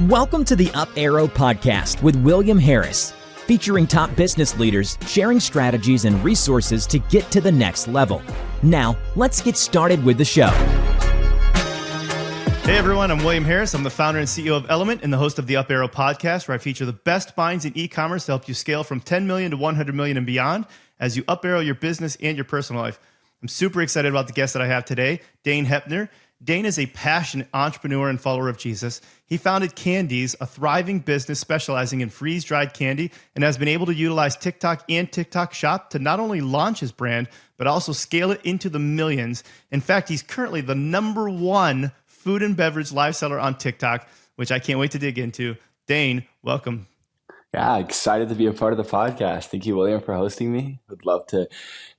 Welcome to the Up Arrow Podcast with William Harris, featuring top business leaders sharing strategies and resources to get to the next level. Now, let's get started with the show. Hey everyone, I'm William Harris. I'm the founder and CEO of Elumynt and the host of the Up Arrow Podcast, where I feature the best minds in e-commerce to help you scale from 10 million to 100 million and beyond as you up arrow your business and your personal life. I'm super excited about the guest that I have today, Dayne Hepner. Dayne is a passionate entrepreneur and follower of Jesus. He founded Candeeze, a thriving business specializing in freeze-dried candy, and has been able to utilize TikTok and TikTok Shop to not only launch his brand, but also scale it into the millions. In fact, he's currently the #1 food and beverage live seller on TikTok, which I can't wait to dig into. Dayne, welcome. Yeah, excited to be a part of the podcast. Thank you, William, for hosting me. Would love to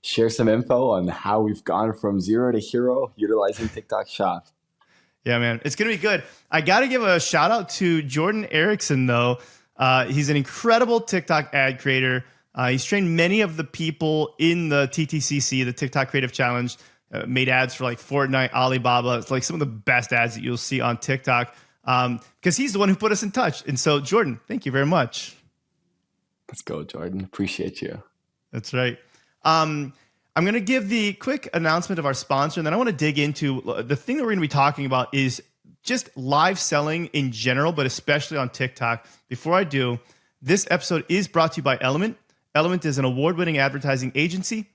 share some info on how we've gone from zero to hero utilizing TikTok Shop. Yeah, man, it's going to be good. I got to give a shout out to Jordan Erickson, though. He's an incredible TikTok ad creator. He's trained many of the people in the TTCC, the TikTok Creative Challenge, made ads for like Fortnite, Alibaba. It's like some of the best ads that you'll see on TikTok because he's the one who put us in touch. And so, Jordan, thank you very much. Let's go, Jordan. Appreciate you. That's right. I'm going to give the quick announcement of our sponsor, and then I want to dig into the thing that we're going to be talking about is just live selling in general, but especially on TikTok. Before I do, this episode is brought to you by Elumynt. Elumynt is an award-winning advertising agency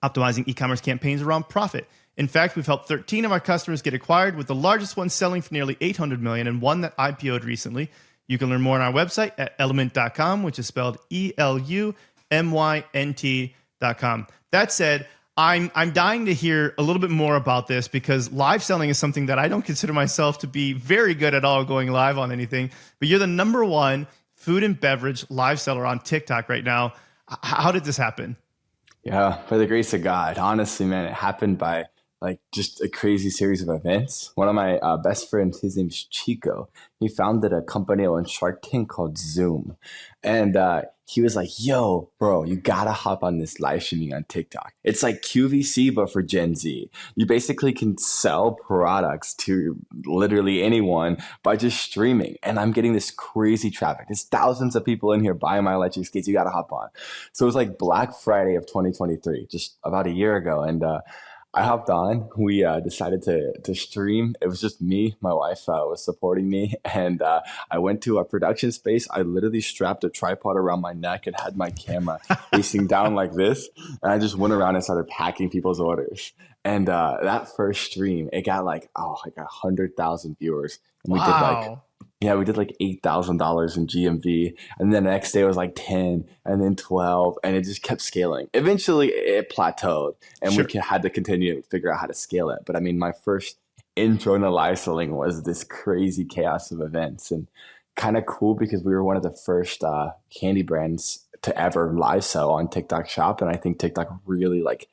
optimizing e-commerce campaigns around profit. In fact, we've helped 13 of our customers get acquired, with the largest one selling for nearly $800 million and one that IPO'd recently. You can learn more on our website at elumynt.com, which is spelled ELUMYNT.com. That said, I'm dying to hear a little bit more about this because live selling is something that I don't consider myself to be very good at all going live on anything. But you're the #1 food and beverage live seller on TikTok right now. How did this happen? Yeah, by the grace of God. Honestly, man, it happened by like just a crazy series of events. One of my best friends, his name's Chico. He founded a company on Shark Tank called Zoom. And he was like, yo, bro, you gotta hop on this live streaming on TikTok. It's like QVC, but for Gen Z. You basically can sell products to literally anyone by just streaming. And I'm getting this crazy traffic. There's thousands of people in here buying my electric skates. You gotta hop on. So it was like Black Friday of 2023, just about a year ago. And I hopped on. We decided to stream. It was just me. My wife was supporting me. And I went to a production space. I literally strapped a tripod around my neck and had my camera facing down like this. And I just went around and started packing people's orders. And that first stream, it got like 100,000 viewers. And we did like $8,000 in GMV. And then the next day was like 10 and then 12. And it just kept scaling. Eventually it plateaued and we had to continue to figure out how to scale it. But I mean, my first intro into live selling was this crazy chaos of events, and kind of cool because we were one of the first candy brands to ever live sell on TikTok Shop. And I think TikTok really liked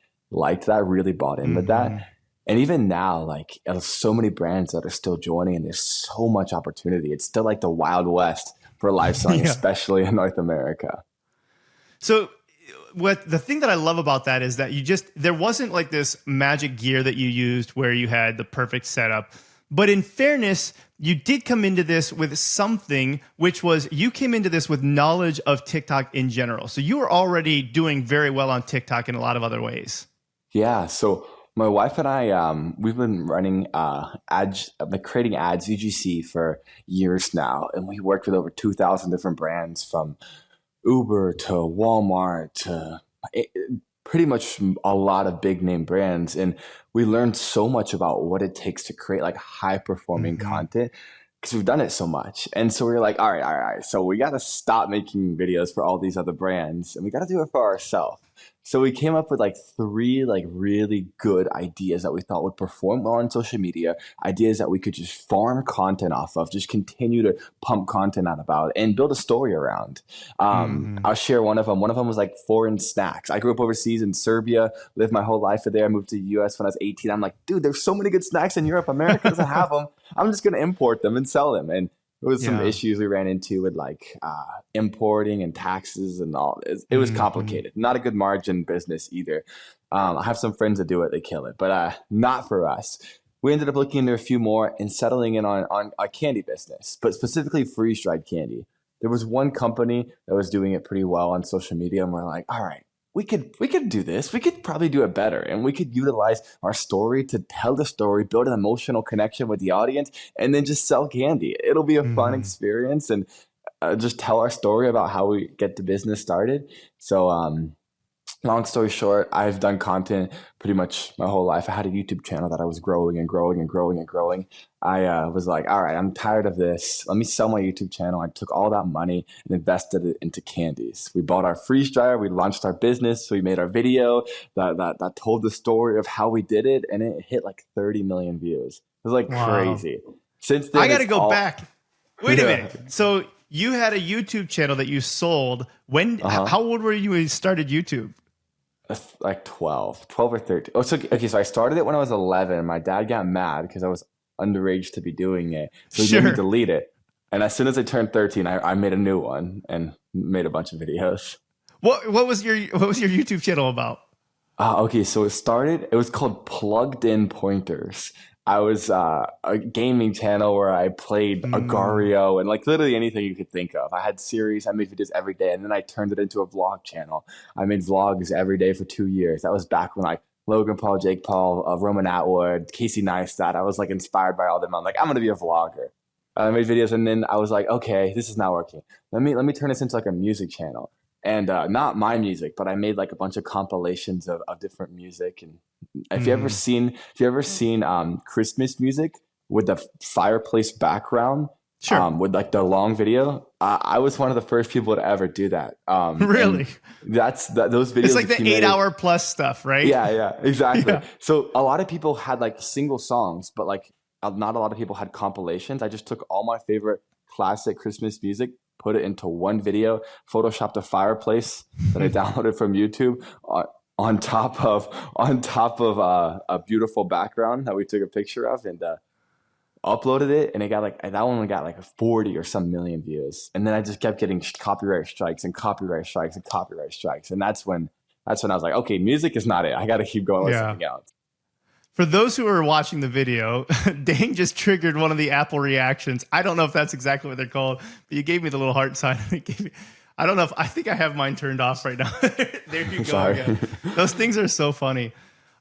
that, really bought in with that. And even now, like, there's so many brands that are still joining, and there's so much opportunity. It's still like the Wild West for live selling, especially in North America. So the thing that I love about that is that there wasn't like this magic gear that you used where you had the perfect setup. But in fairness, you did come into this with something, which was you came into this with knowledge of TikTok in general. So you were already doing very well on TikTok in a lot of other ways. Yeah. So my wife and I, we've been running ads, creating ads, UGC, for years now. And we worked with over 2,000 different brands, from Uber to Walmart to pretty much a lot of big name brands. And we learned so much about what it takes to create like high performing content because we've done it so much. And so we were like, all right. So we got to stop making videos for all these other brands and we got to do it for ourselves. So we came up with like 3 like really good ideas that we thought would perform well on social media, ideas that we could just farm content off of, just continue to pump content out about and build a story around. I'll share one of them. One of them was like foreign snacks. I grew up overseas in Serbia, lived my whole life there. I moved to the US when I was 18. I'm like, dude, there's so many good snacks in Europe. America doesn't have them. I'm just going to import them and sell them. And It was some issues we ran into with like importing and taxes and all. It was complicated. Not a good margin business either. I have some friends that do it. They kill it, but not for us. we ended up looking into a few more and settling in on a candy business, but specifically freeze-dried candy. There was one company that was doing it pretty well on social media, and we're like, all right, we could do this. We could probably do it better, and we could utilize our story to tell the story, build an emotional connection with the audience, and then just sell candy. It'll be a fun experience, and just tell our story about how we get the business started. So, long story short, I've done content pretty much my whole life. I had a YouTube channel that I was growing and growing and growing and growing. I was like, all right, I'm tired of this. Let me sell my YouTube channel. I took all that money and invested it into Candeeze. We bought our freeze dryer. We launched our business. We made our video that told the story of how we did it, and it hit like 30 million views. It was like crazy. Since then, I got to go back. Wait a minute. So you had a YouTube channel that you sold. When? How old were you when you started YouTube? Like 12 or 13. Oh, so I started it when I was 11. My dad got mad because I was underage to be doing it. So he made me delete it. And as soon as I turned 13, I made a new one and made a bunch of videos. What was your YouTube channel about? Okay, so it was called Plugged In Pointers. I was a gaming channel where I played Agario and like literally anything you could think of. I had series, I made videos every day, and then I turned it into a vlog channel. I made vlogs every day for 2 years. That was back when like Logan Paul, Jake Paul, Roman Atwood, Casey Neistat. I was like inspired by all them. I'm like, I'm gonna be a vlogger. I made videos, and then I was like, okay, this is not working. Let me turn this into like a music channel. And not my music, but I made like a bunch of compilations of different music. And if you ever seen Christmas music with the fireplace background, with like the long video, I was one of the first people to ever do that. Really? Those videos. It's like the 8-hour plus stuff, right? Yeah, exactly. Yeah. So a lot of people had like single songs, but like not a lot of people had compilations. I just took all my favorite classic Christmas music, put it into one video, photoshopped a fireplace that I downloaded from YouTube on top of a beautiful background that we took a picture of, and uploaded it, and it got like that one got like 40 or some million views, and then I just kept getting copyright strikes, and that's when I was like, okay, music is not it. I got to keep going with something else. For those who are watching the video, Dayne just triggered one of the Apple reactions. I don't know if that's exactly what they're called, but you gave me the little heart sign. I don't know I think I have mine turned off right now. There you go again. Those things are so funny.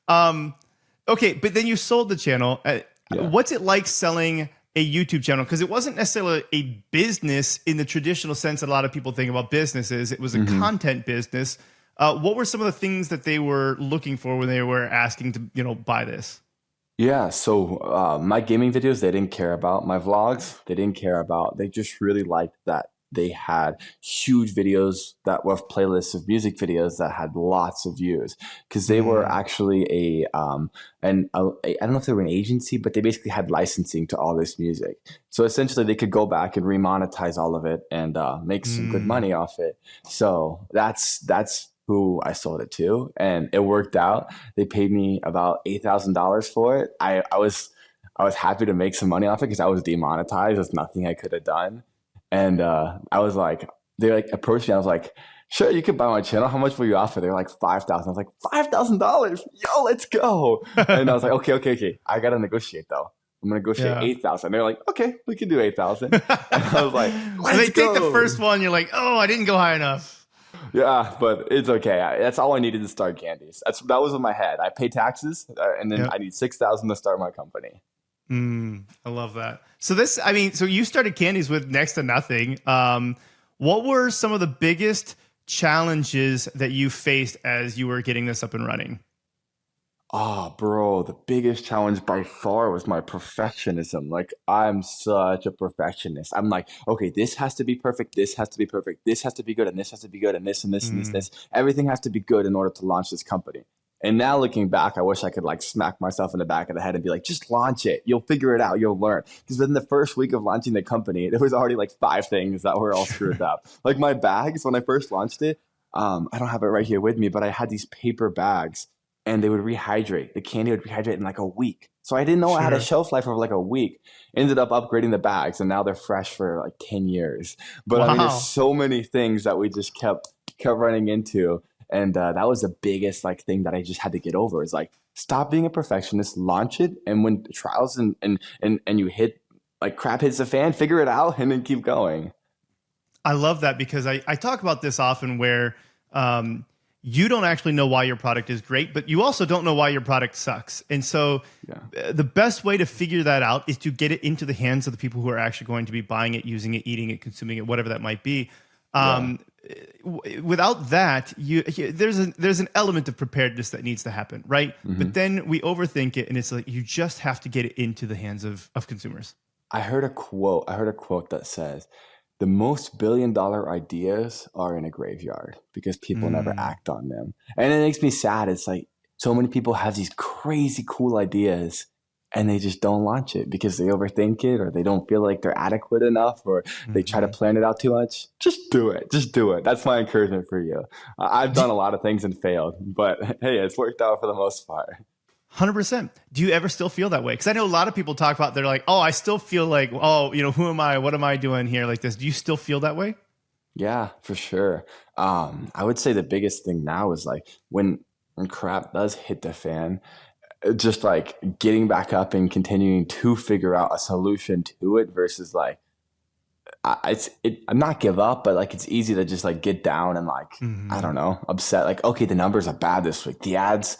Okay, but then you sold the channel. What's it like selling a YouTube channel? Because it wasn't necessarily a business in the traditional sense that a lot of people think about businesses. It was a content business. What were some of the things that they were looking for when they were asking to, buy this? Yeah, so my gaming videos, they didn't care about. My vlogs, they didn't care about. They just really liked that they had huge videos that were playlists of music videos that had lots of views, because they were actually I don't know if they were an agency, but they basically had licensing to all this music. So essentially they could go back and remonetize all of it and make some good money off it. So that's who I sold it to, and it worked out. They paid me about $8,000 for it. I was happy to make some money off it because I was demonetized. There's nothing I could have done. And I was like, they like approached me. I was like, sure, you can buy my channel. How much will you offer? They're like $5,000. I was like, $5,000? Yo, let's go. And I was like, okay. I got to negotiate though. I'm going to negotiate 8,000. They're like, okay, we can do 8,000. And I was like, let's they go. take the first one. You're like, oh, I didn't go high enough. Yeah, but it's okay. That's all I needed to start Candeeze. That was in my head. I pay taxes, and then I need $6,000 to start my company. I love that. So so you started Candeeze with next to nothing. What were some of the biggest challenges that you faced as you were getting this up and running? Oh, bro, the biggest challenge by far was my perfectionism. Like, I'm such a perfectionist. I'm like, okay, this has to be perfect. This has to be perfect. This has to be good. And this has to be good. And this and this and this. Everything has to be good in order to launch this company. And now looking back, I wish I could like smack myself in the back of the head and be like, just launch it. You'll figure it out. You'll learn. Because within the first week of launching the company, there was already like 5 things that were all screwed up. Like my bags, when I first launched it, I don't have it right here with me, but I had these paper bags and they would rehydrate. The candy would rehydrate in like a week. So I didn't know I had a shelf life of like a week. Ended up upgrading the bags and now they're fresh for like 10 years. But I mean, there's so many things that we just kept running into. And that was the biggest like thing that I just had to get over, is like Stop being a perfectionist, launch it. And when trials and you hit, like crap hits the fan, figure it out and then keep going. I love that because I talk about this often where you don't actually know why your product is great, but you also don't know why your product sucks. And so the best way to figure that out is to get it into the hands of the people who are actually going to be buying it, using it, eating it, consuming it, whatever that might be. Without that, there's an element of preparedness that needs to happen, right? But then we overthink it, and it's like you just have to get it into the hands of consumers. I heard a quote that says, the most billion-dollar ideas are in a graveyard because people never act on them. And it makes me sad. It's like so many people have these crazy cool ideas and they just don't launch it because they overthink it, or they don't feel like they're adequate enough, or they try to plan it out too much. Just do it. Just do it. That's my encouragement for you. I've done a lot of things and failed, but hey, it's worked out for the most part. 100%. Do you ever still feel that way? Because I know a lot of people talk about, they're like, oh, I still feel like, oh, who am I? What am I doing here like this? Do you still feel that way? Yeah, for sure. I would say the biggest thing now is like when crap does hit the fan, just like getting back up and continuing to figure out a solution to it versus like, I'm not give up, but like it's easy to just like get down and like, I don't know, upset. Like, okay, the numbers are bad this week. The ads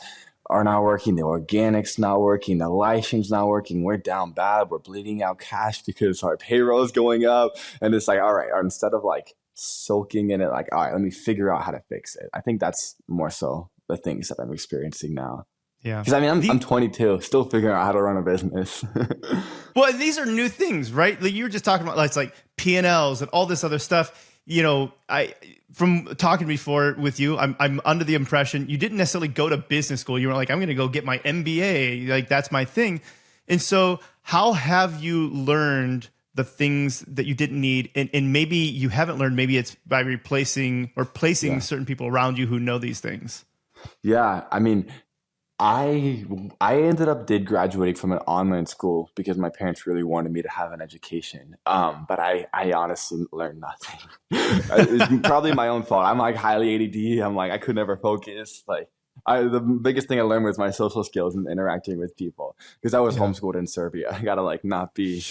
are not working. The organic's not working. The live stream's not working. We're down bad. We're bleeding out cash because our payroll is going up. And it's like, all right, instead of like soaking in it, like, all right, let me figure out how to fix it. I think that's more so the things that I'm experiencing now. Yeah. Because I mean, I'm 22, still figuring out how to run a business. Well, these are new things, right? Like you were just talking about, like, it's like P&Ls and all this other stuff. From talking before with you, I'm under the impression you didn't necessarily go to business school. You were like, I'm going to go get my MBA. Like, that's my thing. And so how have you learned the things that you didn't need? And maybe you haven't learned, maybe it's by replacing or placing certain people around you who know these things. Yeah. I mean, I did graduating from an online school because my parents really wanted me to have an education. But I honestly learned nothing. It's probably my own fault. I'm like highly ADD. I'm like, I could never focus. Like the biggest thing I learned was my social skills and interacting with people because I was homeschooled in Serbia. I gotta like not be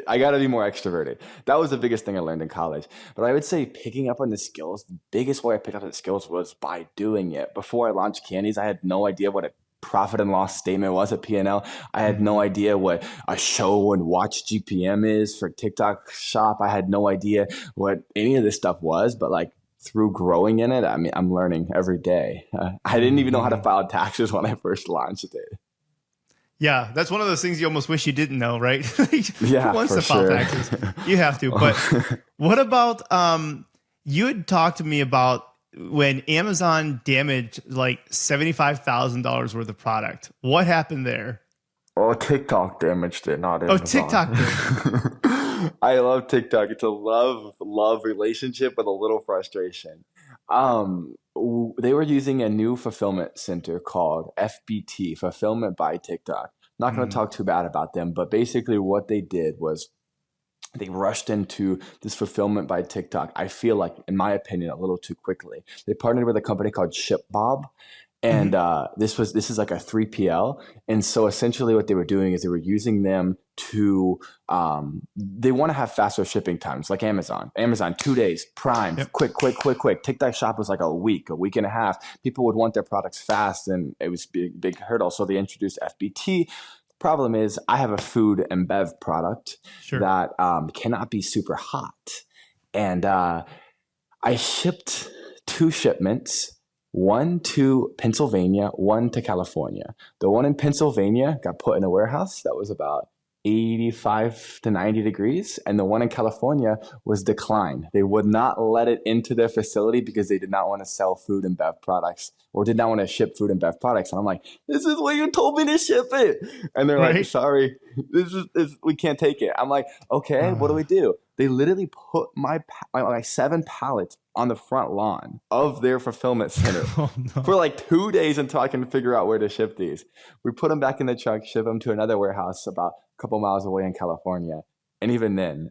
I got to be more extroverted. That was the biggest thing I learned in college. But I would say picking up on the skills, the biggest way I picked up the skills was by doing it. Before I launched Candeeze, I had no idea what a profit and loss statement was at P&L. I had no idea what a show and watch GPM is for TikTok shop. I had no idea what any of this stuff was, but like through growing in it, I mean, I'm learning every day. I didn't even know how to file taxes when I first launched it. Yeah, that's one of those things you almost wish you didn't know, right? Yeah, who wants to file taxes? You have to. But what about you had talked to me about when Amazon damaged like $75,000 worth of product. What happened there? Oh, TikTok damaged it, not Amazon. Oh, TikTok did. I love TikTok. It's a love relationship with a little frustration. They were using a new fulfillment center called FBT, Fulfillment by TikTok. Not going to talk too bad about them, but basically what they did was they rushed into this fulfillment by TikTok. I feel like, in my opinion, a little too quickly. They partnered with a company called ShipBob. And this is like a 3PL. And so essentially what they were doing is they were using them to they want to have faster shipping times like Amazon. 2 days, Prime, quick. TikTok Shop was like a week and a half. People would want their products fast and it was big hurdle. So they introduced FBT. Problem is I have a food and bev product that cannot be super hot. And I shipped 2 shipments. One to Pennsylvania, one to California. The one in Pennsylvania got put in a warehouse that was about 85 to 90 degrees. And the one in California was declined. They would not let it into their facility because they did not want to sell food and bev products or did not want to ship food and bev products. And I'm like, this is where you told me to ship it. And they're like, sorry, we can't take it. I'm like, okay, what do we do? They literally put my 7 pallets on the front lawn of their fulfillment center for like 2 days until I can figure out where to ship these. We put them back in the truck, ship them to another warehouse about a couple miles away in California. And even then,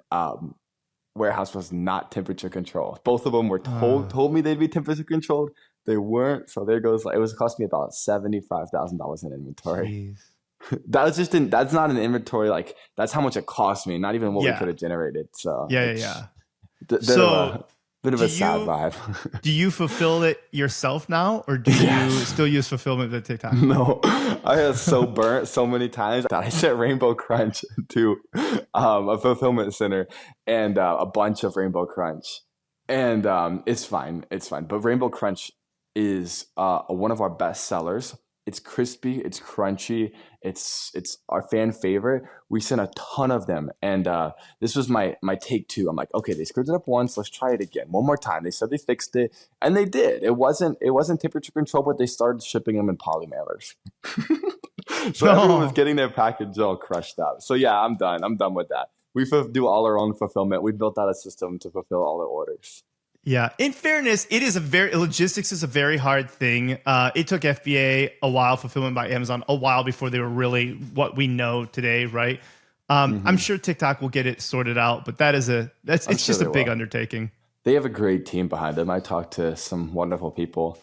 warehouse was not temperature controlled. Both of them were told me they'd be temperature controlled. They weren't. So there goes, it was cost me about $75,000 in inventory. Jeez. That's not an inventory. Like that's how much it cost me, not even what we Yeah. could have generated. So Yeah. it's Yeah. bit of So a bit of do a sad you vibe. do you fulfill it yourself now, or do you Yes. still use fulfillment at TikTok? No, I got so burnt so many times that I sent Rainbow Crunch to a fulfillment center and a bunch of Rainbow Crunch, and it's fine, it's fine. But Rainbow Crunch is one of our best sellers. It's crispy, it's crunchy, it's our fan favorite. We sent a ton of them, and this was my take two. I'm like, okay, they screwed it up once, let's try it again, one more time. They said they fixed it, and they did. It wasn't temperature control, but they started shipping them in poly mailers. So everyone was getting their package all crushed up. So yeah, I'm done with that. We do all our own fulfillment. We built out a system to fulfill all the orders. Yeah. In fairness, logistics is a very hard thing. It took FBA a while, fulfillment by Amazon a while before they were really what we know today, right? I'm sure TikTok will get it sorted out, but it's just a big undertaking. They have a great team behind them. I talked to some wonderful people,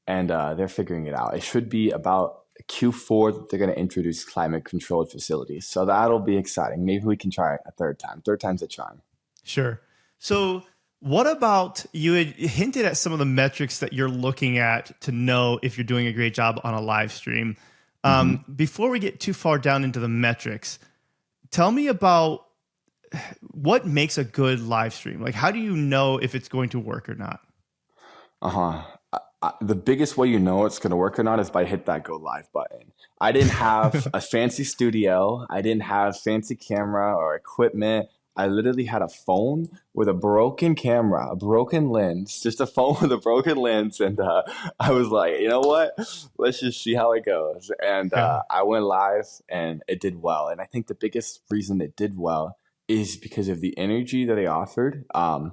and they're figuring it out. It should be about Q4 they're going to introduce climate controlled facilities. So that'll be exciting. Maybe we can try it a third time. Third time's a charm. Sure. So what about, you had hinted at some of the metrics that you're looking at to know if you're doing a great job on a live stream. Before we get too far down into the metrics, tell me about what makes a good live stream. Like, how do you know if it's going to work or not? The biggest way you know it's going to work or not is by hit that go live button. I didn't have a fancy studio. I didn't have fancy camera or equipment. I literally had a phone with a broken camera, a broken lens, just a phone with a broken lens. And I was like, you know what? Let's just see how it goes. And I went live and it did well. And I think the biggest reason it did well is because of the energy that I offered. I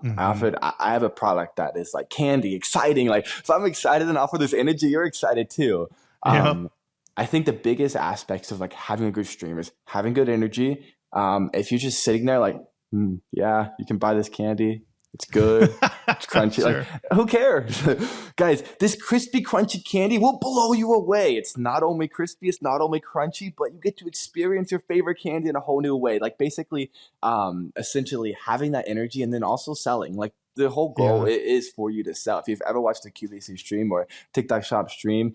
have a product that is like candy, exciting. Like, if I'm excited and offer this energy, you're excited too. I think the biggest aspects of like having a good stream is having good energy. If you're just sitting there like, yeah, you can buy this candy. It's good. It's crunchy. Sure. Like, who cares? Guys, this crispy, crunchy candy will blow you away. It's not only crispy, it's not only crunchy, but you get to experience your favorite candy in a whole new way. Like basically, essentially having that energy and then also selling. Like the whole goal is for you to sell. If you've ever watched a QVC stream or TikTok shop stream,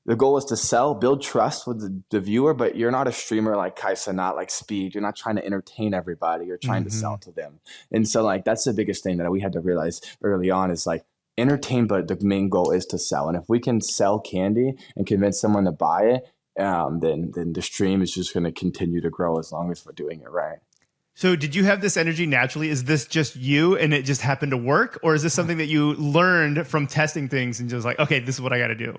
the goal is to sell, build trust with the viewer, but you're not a streamer like Kaisa, not like Speed. You're not trying to entertain everybody. You're trying to sell to them. And so like that's the biggest thing that we had to realize early on is like entertain, but the main goal is to sell. And if we can sell candy and convince someone to buy it, then the stream is just going to continue to grow as long as we're doing it right. So did you have this energy naturally? Is this just you and it just happened to work? Or is this something that you learned from testing things and just like, okay, this is what I got to do?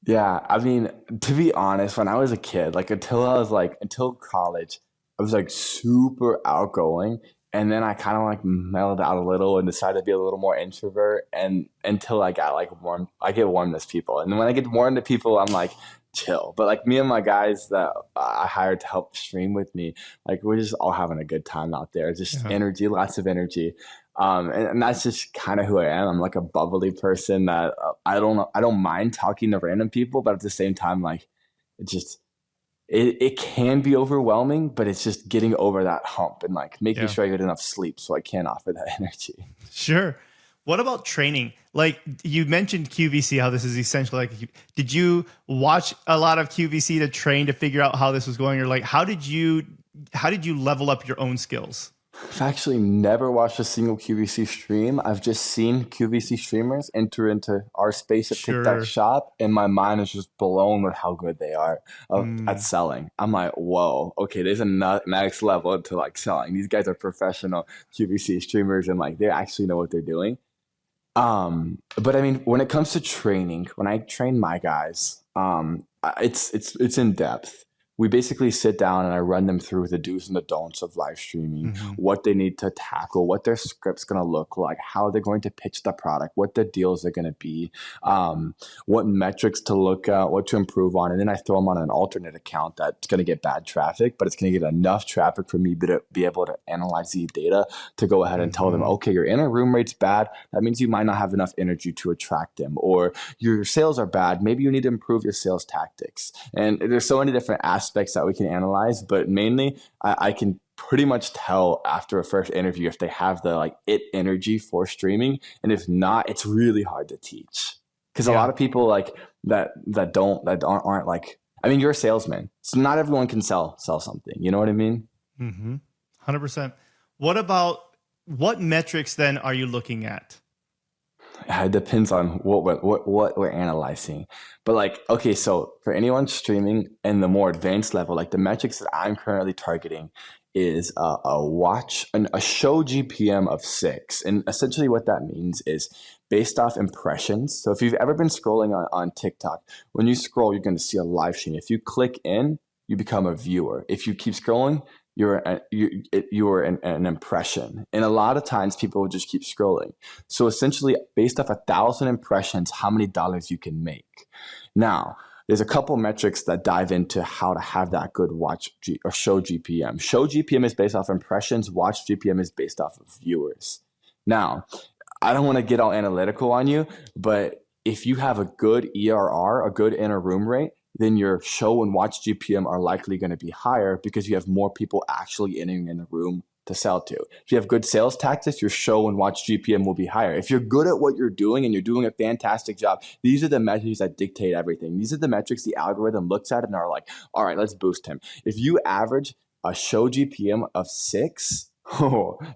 Yeah, I mean, to be honest, when I was a kid, like until college, I was like super outgoing. And then I kind of like mellowed out a little and decided to be a little more introvert. And until I got like warm, I get warm to people. And when I get warm to people, I'm like chill. But like me and my guys that I hired to help stream with me, like we're just all having a good time out there. Just energy, lots of energy. And that's just kind of who I am. I'm like a bubbly person that I don't mind talking to random people, but at the same time, like it can be overwhelming, but it's just getting over that hump and like making sure I get enough sleep so I can offer that energy. Sure. What about training? Like you mentioned QVC, how this is essentially like, did you watch a lot of QVC to train to figure out how this was going? Or like, how did you level up your own skills? I've actually never watched a single QVC stream. I've just seen QVC streamers enter into our space at TikTok shop, and my mind is just blown with how good they are at selling. I'm like, whoa, okay, there's a next level to like selling. These guys are professional QVC streamers, and like they actually know what they're doing. But I mean, when it comes to training, when I train my guys, it's in depth. we basically sit down and I run them through the do's and the don'ts of live streaming, what they need to tackle, what their script's going to look like, how they're going to pitch the product, what the deals are going to be, what metrics to look at, what to improve on. And then I throw them on an alternate account that's going to get bad traffic, but it's going to get enough traffic for me to be able to analyze the data to go ahead and tell them, okay, your inner room rate's bad. That means you might not have enough energy to attract them, or your sales are bad. Maybe you need to improve your sales tactics. And there's so many different aspects that we can analyze, but mainly I can pretty much tell after a first interview if they have the like it energy for streaming, and if not, it's really hard to teach because a lot of people like that aren't like, I mean, you're a salesman, so not everyone can sell something. You know what I mean? 100%. What metrics then are you looking at? It depends on what we're analyzing. But like, okay, so for anyone streaming in the more advanced level, like the metrics that I'm currently targeting is a show GPM of 6. And essentially what that means is based off impressions. So if you've ever been scrolling on TikTok, when you scroll, you're going to see a live stream. If you click in, you become a viewer. If you keep scrolling, you're an impression. And a lot of times people will just keep scrolling. So essentially based off 1,000 impressions, how many dollars you can make. Now, there's a couple metrics that dive into how to have that good show GPM. Show GPM is based off impressions. Watch GPM is based off of viewers. Now, I don't want to get all analytical on you, but if you have a good ERR, a good inner room rate, then your show and watch GPM are likely going to be higher because you have more people actually entering in the room to sell to. If you have good sales tactics, your show and watch GPM will be higher. If you're good at what you're doing and you're doing a fantastic job, these are the metrics that dictate everything. These are the metrics the algorithm looks at and are like, all right, let's boost him. If you average a show GPM of 6,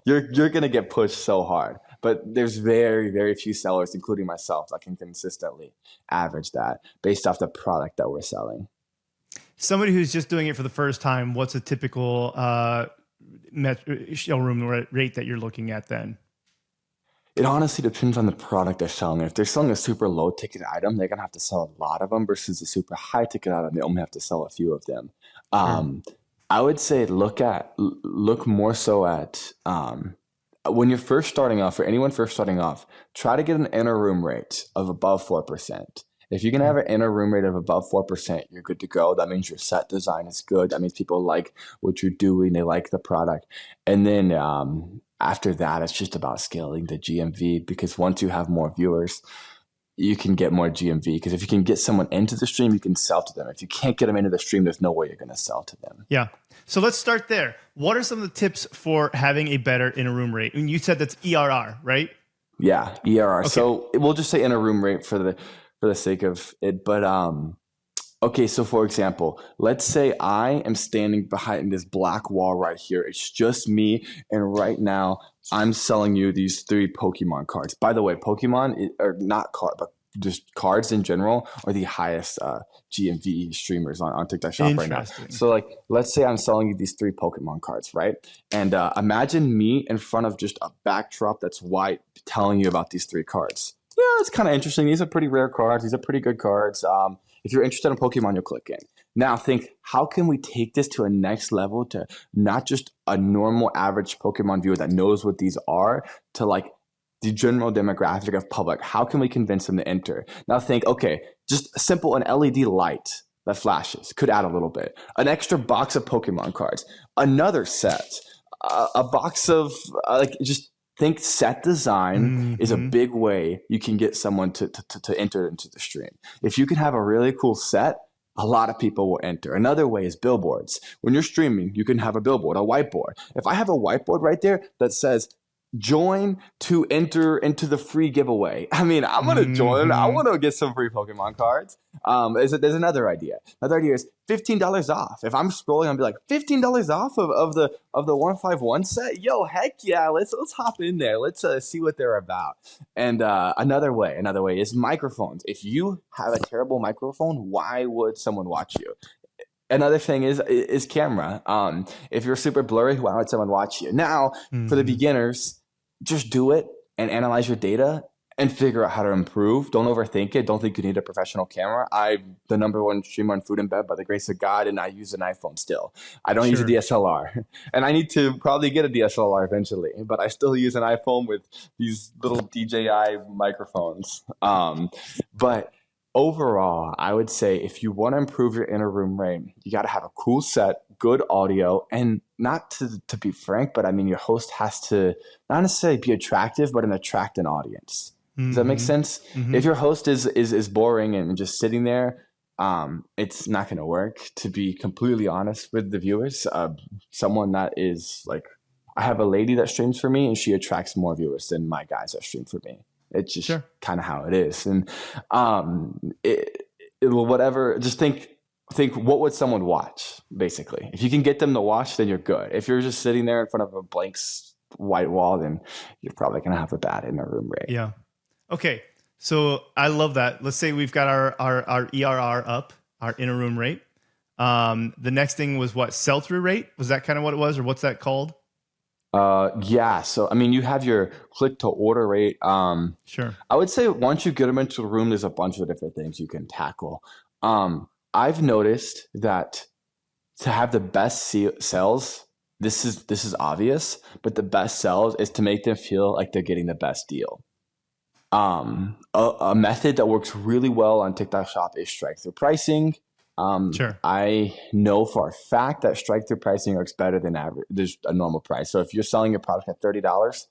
you're going to get pushed so hard. But there's very, very few sellers, including myself, that can consistently average that based off the product that we're selling. Somebody who's just doing it for the first time, what's a typical showroom rate that you're looking at then? It honestly depends on the product they're selling. If they're selling a super low ticket item, they're going to have to sell a lot of them versus a super high ticket item. They only have to sell a few of them. I would say look more so at when you're first starting off, for anyone first starting off, try to get an inner room rate of above 4%. If you can have an inner room rate of above 4%, you're good to go. That means your set design is good. That means people like what you're doing. They like the product. And then after that, it's just about scaling the GMV, because once you have more viewers, you can get more GMV, because if you can get someone into the stream, you can sell to them. If you can't get them into the stream, there's no way you're going to sell to them. Yeah. So let's start there. What are some of the tips for having a better inner room rate? And you said that's ERR, right? Yeah, ERR. Okay. So we'll just say inner room rate for the sake of it. But okay, so for example, let's say I am standing behind this black wall right here. It's just me, and right now I'm selling you these 3 Pokemon cards. By the way, Pokemon are not cards, but just cards in general are the highest GMV streamers on TikTok Shop right now. So like, let's say I'm selling you these 3 Pokemon cards, right? And imagine me in front of just a backdrop that's white telling you about these 3 cards. Yeah, it's kind of interesting. These are pretty rare cards. These are pretty good cards. If you're interested in Pokemon, you'll click in. Now think, how can we take this to a next level to not just a normal average Pokemon viewer that knows what these are, to like the general demographic of public? How can we convince them to enter? Now think, okay, just simple, an LED light that flashes could add a little bit. An extra box of Pokemon cards, another set, a box of just think set design is a big way you can get someone to enter into the stream. If you can have a really cool set, a lot of people will enter. Another way is billboards. When you're streaming, you can have a billboard, a whiteboard. If I have a whiteboard right there that says, join to enter into the free giveaway, I mean, I'm going to join. I want to get some free Pokemon cards. There's another idea. Another idea is $15 off. If I'm scrolling, I'll be like, $15 off of the 151 set? Yo, heck yeah, let's hop in there. Let's see what they're about. And another way is microphones. If you have a terrible microphone, why would someone watch you? Another thing is camera. If you're super blurry, why would someone watch you? Now, for the beginners, just do it and analyze your data and figure out how to improve. Don't overthink it. Don't think you need a professional camera. I'm the number one streamer on Food and Bev by the grace of God, and I use an iPhone still. I don't use a DSLR, and I need to probably get a DSLR eventually, but I still use an iPhone with these little DJI microphones. But overall, I would say if you want to improve your inner room rate, you got to have a cool set, good audio, and not to be frank, but I mean, your host has to not necessarily be attractive, but attract an audience. Does that make sense? If your host is boring and just sitting there, it's not going to work. To be completely honest with the viewers, someone that is like, I have a lady that streams for me, and she attracts more viewers than my guys that stream for me. It's just kind of how it is. And whatever, just think what would someone watch, basically. If you can get them to watch, then you're good. If you're just sitting there in front of a blank white wall, then you're probably going to have a bad inner room rate. Yeah. Okay. So I love that. Let's say we've got our ERR up, our inner room rate. The next thing was what? Sell-through rate? Was that kind of what it was, or what's that called? Yeah. So, I mean, you have your click to order rate. Sure. I would say once you get them into the room, there's a bunch of different things you can tackle. I've noticed that to have the best sales, this is obvious, but the best sales is to make them feel like they're getting the best deal. A method that works really well on TikTok Shop is strike-through pricing. I know for a fact that strike-through pricing works better than average. There's a normal price. So if you're selling your product at $30,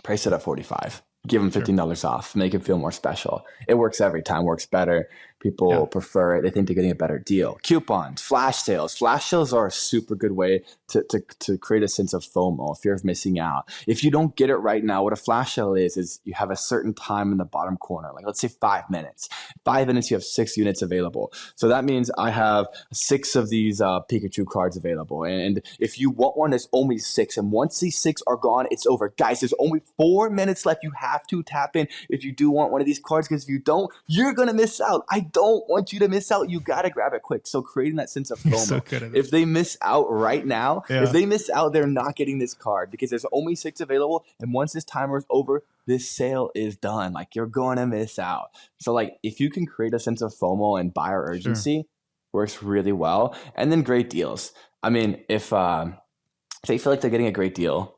price it at $45. Give them $15 off. Make it feel more special. It works every time. Works better. People prefer it. They think they're getting a better deal. Coupons, flash sales. Flash sales are a super good way to create a sense of FOMO, fear of missing out. If you don't get it right now, what a flash sale is you have a certain time in the bottom corner. Like let's say 5 minutes. 5 minutes, you have 6 units available. So that means I have 6 of these Pikachu cards available. And if you want one, there's only 6. And once these 6 are gone, it's over. Guys, there's only 4 minutes left. You have to tap in if you do want one of these cards, because if you don't, you're going to miss out. I don't want you to miss out. You got to grab it quick. So creating that sense of FOMO. So good at it. If they miss out right now, if they miss out, they're not getting this card because there's only 6 available. And once this timer is over, this sale is done. Like you're going to miss out. So like if you can create a sense of FOMO and buyer urgency, works really well. And then great deals. I mean, if they feel like they're getting a great deal,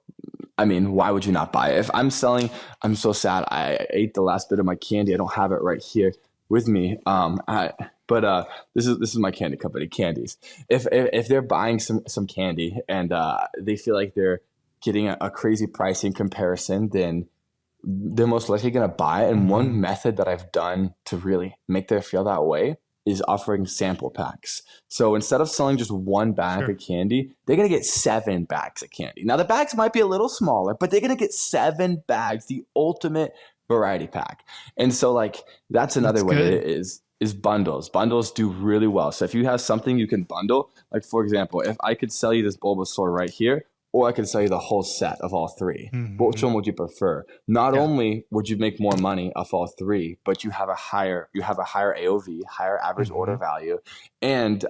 I mean, why would you not buy it? If I'm selling, I'm so sad. I ate the last bit of my candy. I don't have it right here with me. But this is my candy company, Candeeze. If they're buying some candy and they feel like they're getting a crazy pricing comparison, then they're most likely going to buy it. And one method that I've done to really make them feel that way is offering sample packs. So instead of selling just 1 bag of candy, they're going to get 7 bags of candy. Now the bags might be a little smaller, but they're going to get 7 bags, the ultimate variety pack. And so like that's another way is bundles. Bundles do really well. So if you have something you can bundle, like for example, if I could sell you this Bulbasaur right here, or I could sell you the whole set of all 3. Which one would you prefer? Not only would you make more money off all 3, but you have a higher AOV, higher average order value, and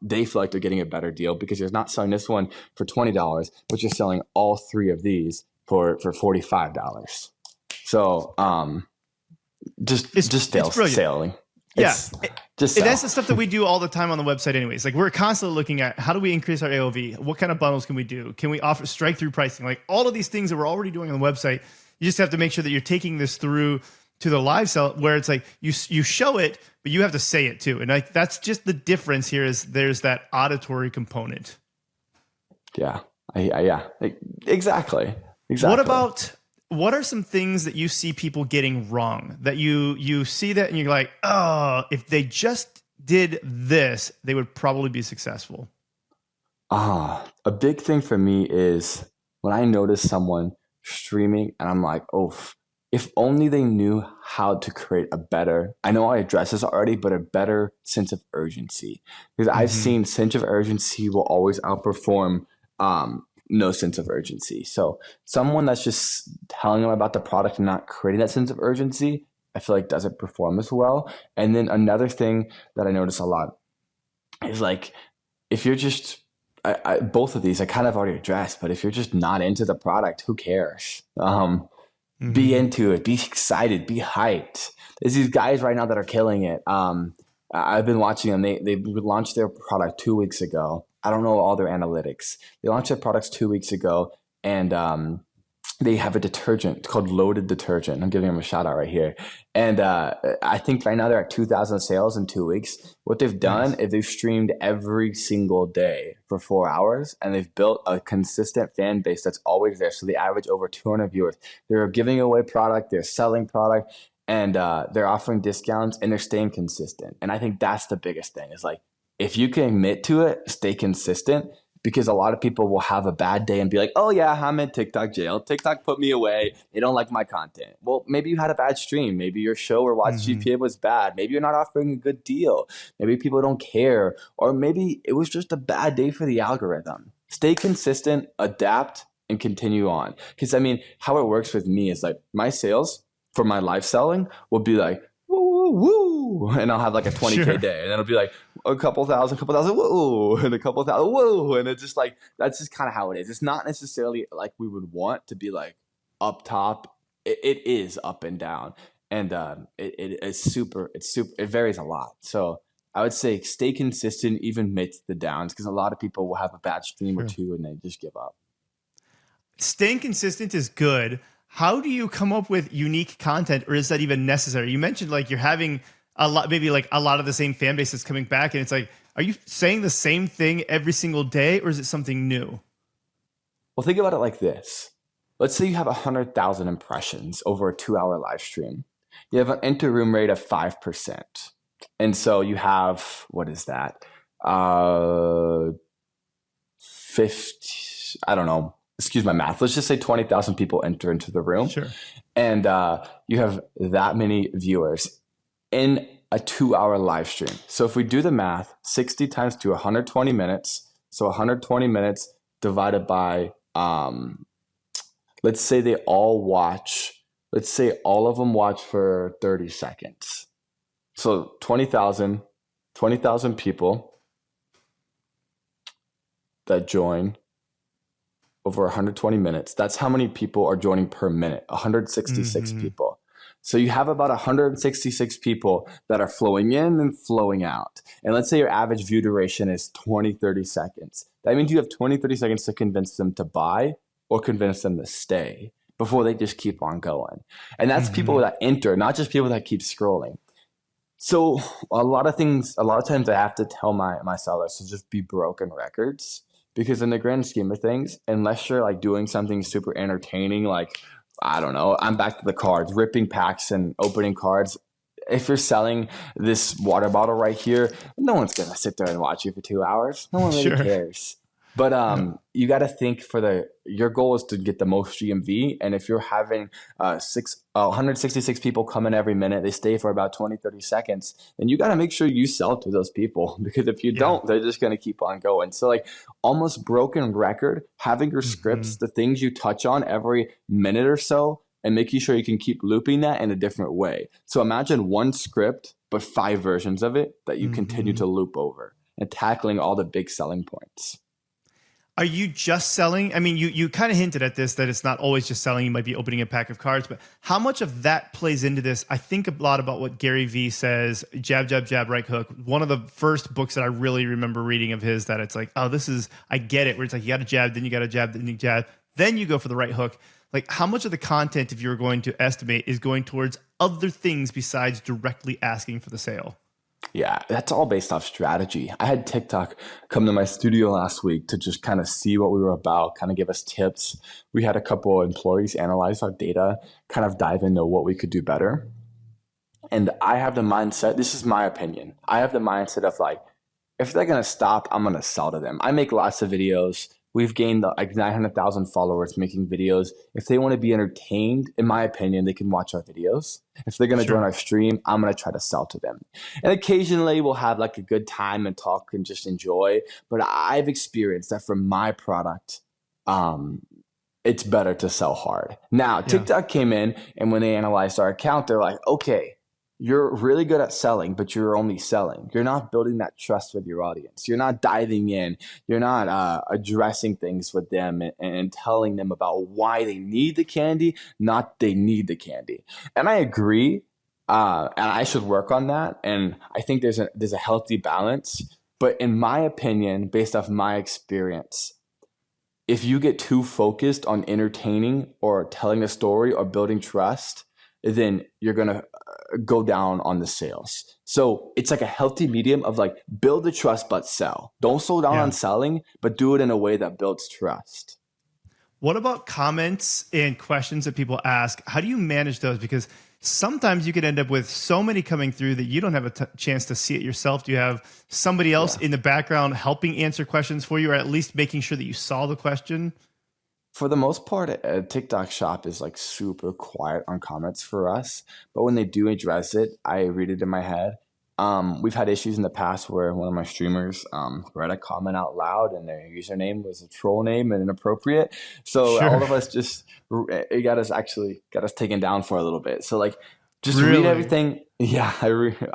they feel like they're getting a better deal because you're not selling this one for $20, but you're selling all 3 of these for $45. So just selling. That's the stuff that we do all the time on the website anyways. Like we're constantly looking at how do we increase our AOV? What kind of bundles can we do? Can we offer strike-through pricing? Like all of these things that we're already doing on the website, you just have to make sure that you're taking this through to the live sell where it's like you show it, but you have to say it too. And like that's just the difference here is there's that auditory component. Yeah. Exactly. What are some things that you see people getting wrong that you see that and you're like, oh, if they just did this, they would probably be successful? A big thing for me is when I notice someone streaming and I'm like, oh, if only they knew how to create a better, I know I addressed this already, but a better sense of urgency. Because I've seen sense of urgency will always outperform no sense of urgency. So someone that's just telling them about the product and not creating that sense of urgency, I feel like doesn't perform as well. And then another thing that I notice a lot is like, if you're just, both of these I kind of already addressed, but if you're just not into the product, who cares? Be into it, be excited, be hyped. There's these guys right now that are killing it. I've been watching them. They launched their product 2 weeks ago. I don't know all their analytics. They launched their products 2 weeks ago, and they have a detergent. It's called Loaded Detergent. I'm giving them a shout out right here. And I think right now they're at 2,000 sales in 2 weeks. What they've done is they've streamed every single day for 4 hours, and they've built a consistent fan base that's always there. So they average over 200 viewers. They're giving away product, they're selling product, and they're offering discounts, and they're staying consistent. And I think that's the biggest thing is like, if you can admit to it, stay consistent. Because a lot of people will have a bad day and be like, oh yeah, I'm in TikTok jail. TikTok put me away. They don't like my content. Well, maybe you had a bad stream. Maybe your show or watch GPA was bad. Maybe you're not offering a good deal. Maybe people don't care. Or maybe it was just a bad day for the algorithm. Stay consistent, adapt, and continue on. Because I mean, how it works with me is like my sales for my live selling will be like, woo, woo, and I'll have like a 20K day, and then it'll be like a couple thousand, woo, and a couple thousand, woo, and it's just like, that's just kind of how it is. It's not necessarily like we would want to be like up top. It is up and down, and it's super, it varies a lot. So I would say stay consistent even amidst the downs, because a lot of people will have a bad stream or two and they just give up. Staying consistent is good. How do you come up with unique content, or is that even necessary? You mentioned like you're having a lot, maybe like a lot of the same fan base that's coming back, and it's like, are you saying the same thing every single day, or is it something new? Well, think about it like this. Let's say you have 100,000 impressions over a 2-hour live stream. You have an enter room rate of 5%. And so you have, what is that? 50, I don't know. Excuse my math. Let's just say 20,000 people enter into the room. Sure. And you have that many viewers in a 2-hour live stream. So if we do the math, 60 times 2, 120 minutes. So 120 minutes divided by, let's say they all watch, let's say all of them watch for 30 seconds. So 20,000 people that join over 120 minutes. That's how many people are joining per minute, 166 people. So you have about 166 people that are flowing in and flowing out. And let's say your average view duration is 20, 30 seconds. That means you have 20, 30 seconds to convince them to buy or convince them to stay before they just keep on going. And that's people that enter, not just people that keep scrolling. So a lot of times I have to tell my sellers to just be broken records. Because in the grand scheme of things, unless you're like doing something super entertaining, like, I don't know, I'm back to the cards, ripping packs and opening cards. If you're selling this water bottle right here, no one's going to sit there and watch you for 2 hours. No one really cares. But you got to think your goal is to get the most GMV. And if you're having 166 people come in every minute, they stay for about 20, 30 seconds, then you got to make sure you sell to those people, because if you don't, they're just going to keep on going. So like almost broken record, having your scripts, the things you touch on every minute or so, and making sure you can keep looping that in a different way. So imagine one script, but 5 versions of it that you continue to loop over, and tackling all the big selling points. Are you just selling? I mean, you kind of hinted at this, that it's not always just selling. You might be opening a pack of cards, but how much of that plays into this? I think a lot about what Gary Vee says, jab, jab, jab, right hook. One of the first books that I really remember reading of his, that it's like, oh, I get it. Where it's like, you got to jab, then you got to jab, then you jab, then you go for the right hook. Like, how much of the content, if you were going to estimate, is going towards other things besides directly asking for the sale? Yeah, that's all based off strategy. I had TikTok come to my studio last week to just kind of see what we were about, kind of give us tips. We had a couple of employees analyze our data, kind of dive into what we could do better. And I have the mindset, this is my opinion, I have the mindset of like, if they're going to stop, I'm going to sell to them. I make lots of videos. We've gained like 900,000 followers making videos. If they want to be entertained, in my opinion, they can watch our videos. If they're going to join our stream, I'm going to try to sell to them. And occasionally we'll have like a good time and talk and just enjoy. But I've experienced that for my product, it's better to sell hard. Now, TikTok came in, and when they analyzed our account, they're like, okay, you're really good at selling, but you're only selling. You're not building that trust with your audience. You're not diving in. You're not addressing things with them and telling them about why they need the candy, not they need the candy. And I agree, and I should work on that. And I think there's a healthy balance. But in my opinion, based off my experience, if you get too focused on entertaining or telling a story or building trust, then you're going to go down on the sales. So it's like a healthy medium of like build the trust, but sell. Don't slow down on selling, but do it in a way that builds trust. What about comments and questions that people ask? How do you manage those? Because sometimes you could end up with so many coming through that you don't have a chance to see it yourself. Do you have somebody else in the background helping answer questions for you, or at least making sure that you saw the question? For the most part, a TikTok shop is like super quiet on comments for us. But when they do address it, I read it in my head. We've had issues in the past where one of my streamers read a comment out loud and their username was a troll name and inappropriate. So all of us it got us taken down for a little bit. So like just read everything. Yeah,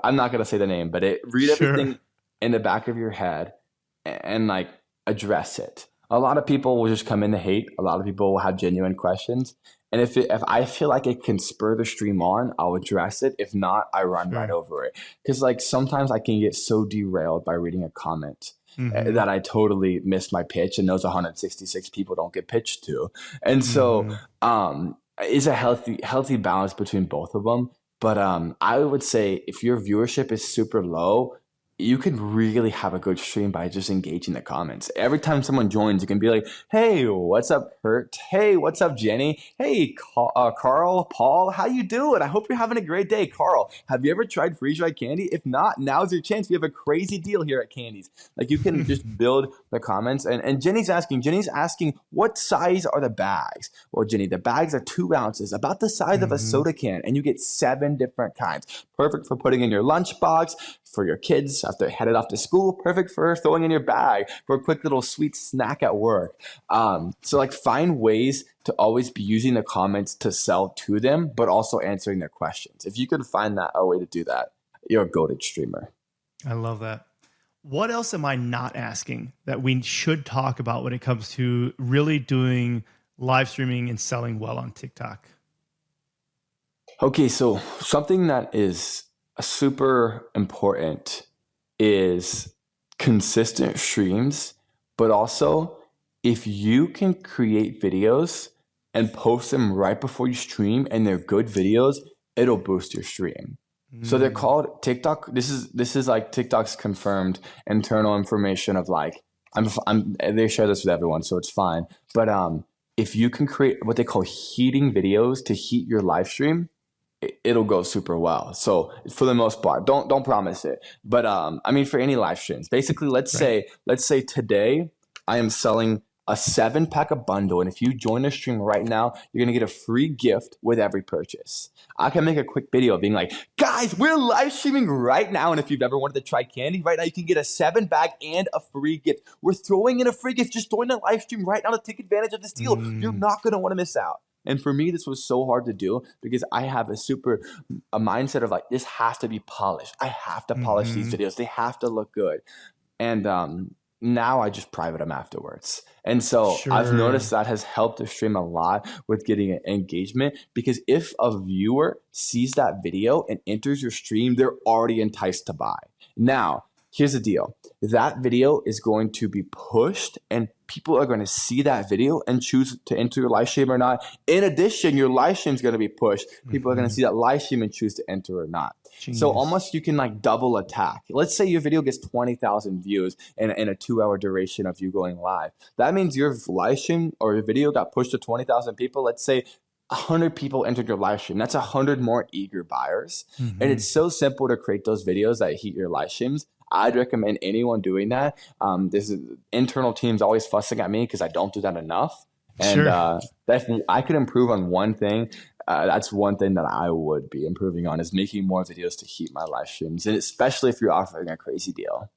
I'm not going to say the name, but read everything in the back of your head and like address it. A lot of people will just come in to hate. A lot of people will have genuine questions. And if I feel like it can spur the stream on, I'll address it. If not, I run right over it. Because like sometimes I can get so derailed by reading a comment that I totally miss my pitch, and those 166 people don't get pitched to. And so it's a healthy balance between both of them. But I would say if your viewership is super low, you can really have a good stream by just engaging the comments. Every time someone joins, you can be like, hey, what's up, Kurt? Hey, what's up, Jenny? Hey, Carl, Paul, how you doing? I hope you're having a great day. Carl, have you ever tried freeze-dried candy? If not, now's your chance. We have a crazy deal here at Candeeze. Like you can just build the comments. And Jenny's asking, what size are the bags? Well, Jenny, the bags are 2 ounces, about the size of a soda can, and you get 7 different kinds. Perfect for putting in your lunchbox, for your kids after headed off to school, perfect for throwing in your bag for a quick little sweet snack at work. So like find ways to always be using the comments to sell to them, but also answering their questions. If you can find a way to do that, you're a goated streamer. I love that. What else am I not asking that we should talk about when it comes to really doing live streaming and selling well on TikTok? Okay, so something that is super important is consistent streams, but also if you can create videos and post them right before you stream and they're good videos, it'll boost your stream. So they're called TikTok. This is like TikTok's confirmed internal information of like, they share this with everyone, so it's fine. But if you can create what they call heating videos to heat your live stream, it'll go super well. So for the most part, don't promise it. But I mean, for any live streams, basically, let's say today I am selling a 7-pack of bundle. And if you join the stream right now, you're going to get a free gift with every purchase. I can make a quick video being like, guys, we're live streaming right now. And if you've ever wanted to try candy right now, you can get a 7-bag and a free gift. We're throwing in a free gift. Just join the live stream right now to take advantage of this deal. You're not going to want to miss out. And for me, this was so hard to do because I have a mindset of like, this has to be polished. I have to polish these videos. They have to look good. And now I just private them afterwards. And so I've noticed that has helped the stream a lot with getting engagement, because if a viewer sees that video and enters your stream, they're already enticed to buy. Now, here's the deal. That video is going to be pushed and people are going to see that video and choose to enter your live stream or not. In addition, your live stream is going to be pushed. People are going to see that live stream and choose to enter or not. Genius. So almost you can like double attack. Let's say your video gets 20,000 views in a 2-hour duration of you going live. That means your live stream or your video got pushed to 20,000 people. Let's say 100 people entered your live stream. That's 100 more eager buyers. And it's so simple to create those videos that heat your live streams. I'd recommend anyone doing that. This internal team's always fussing at me because I don't do that enough. And if I could improve on one thing, that's one thing that I would be improving on, is making more videos to heat my live streams. And especially if you're offering a crazy deal.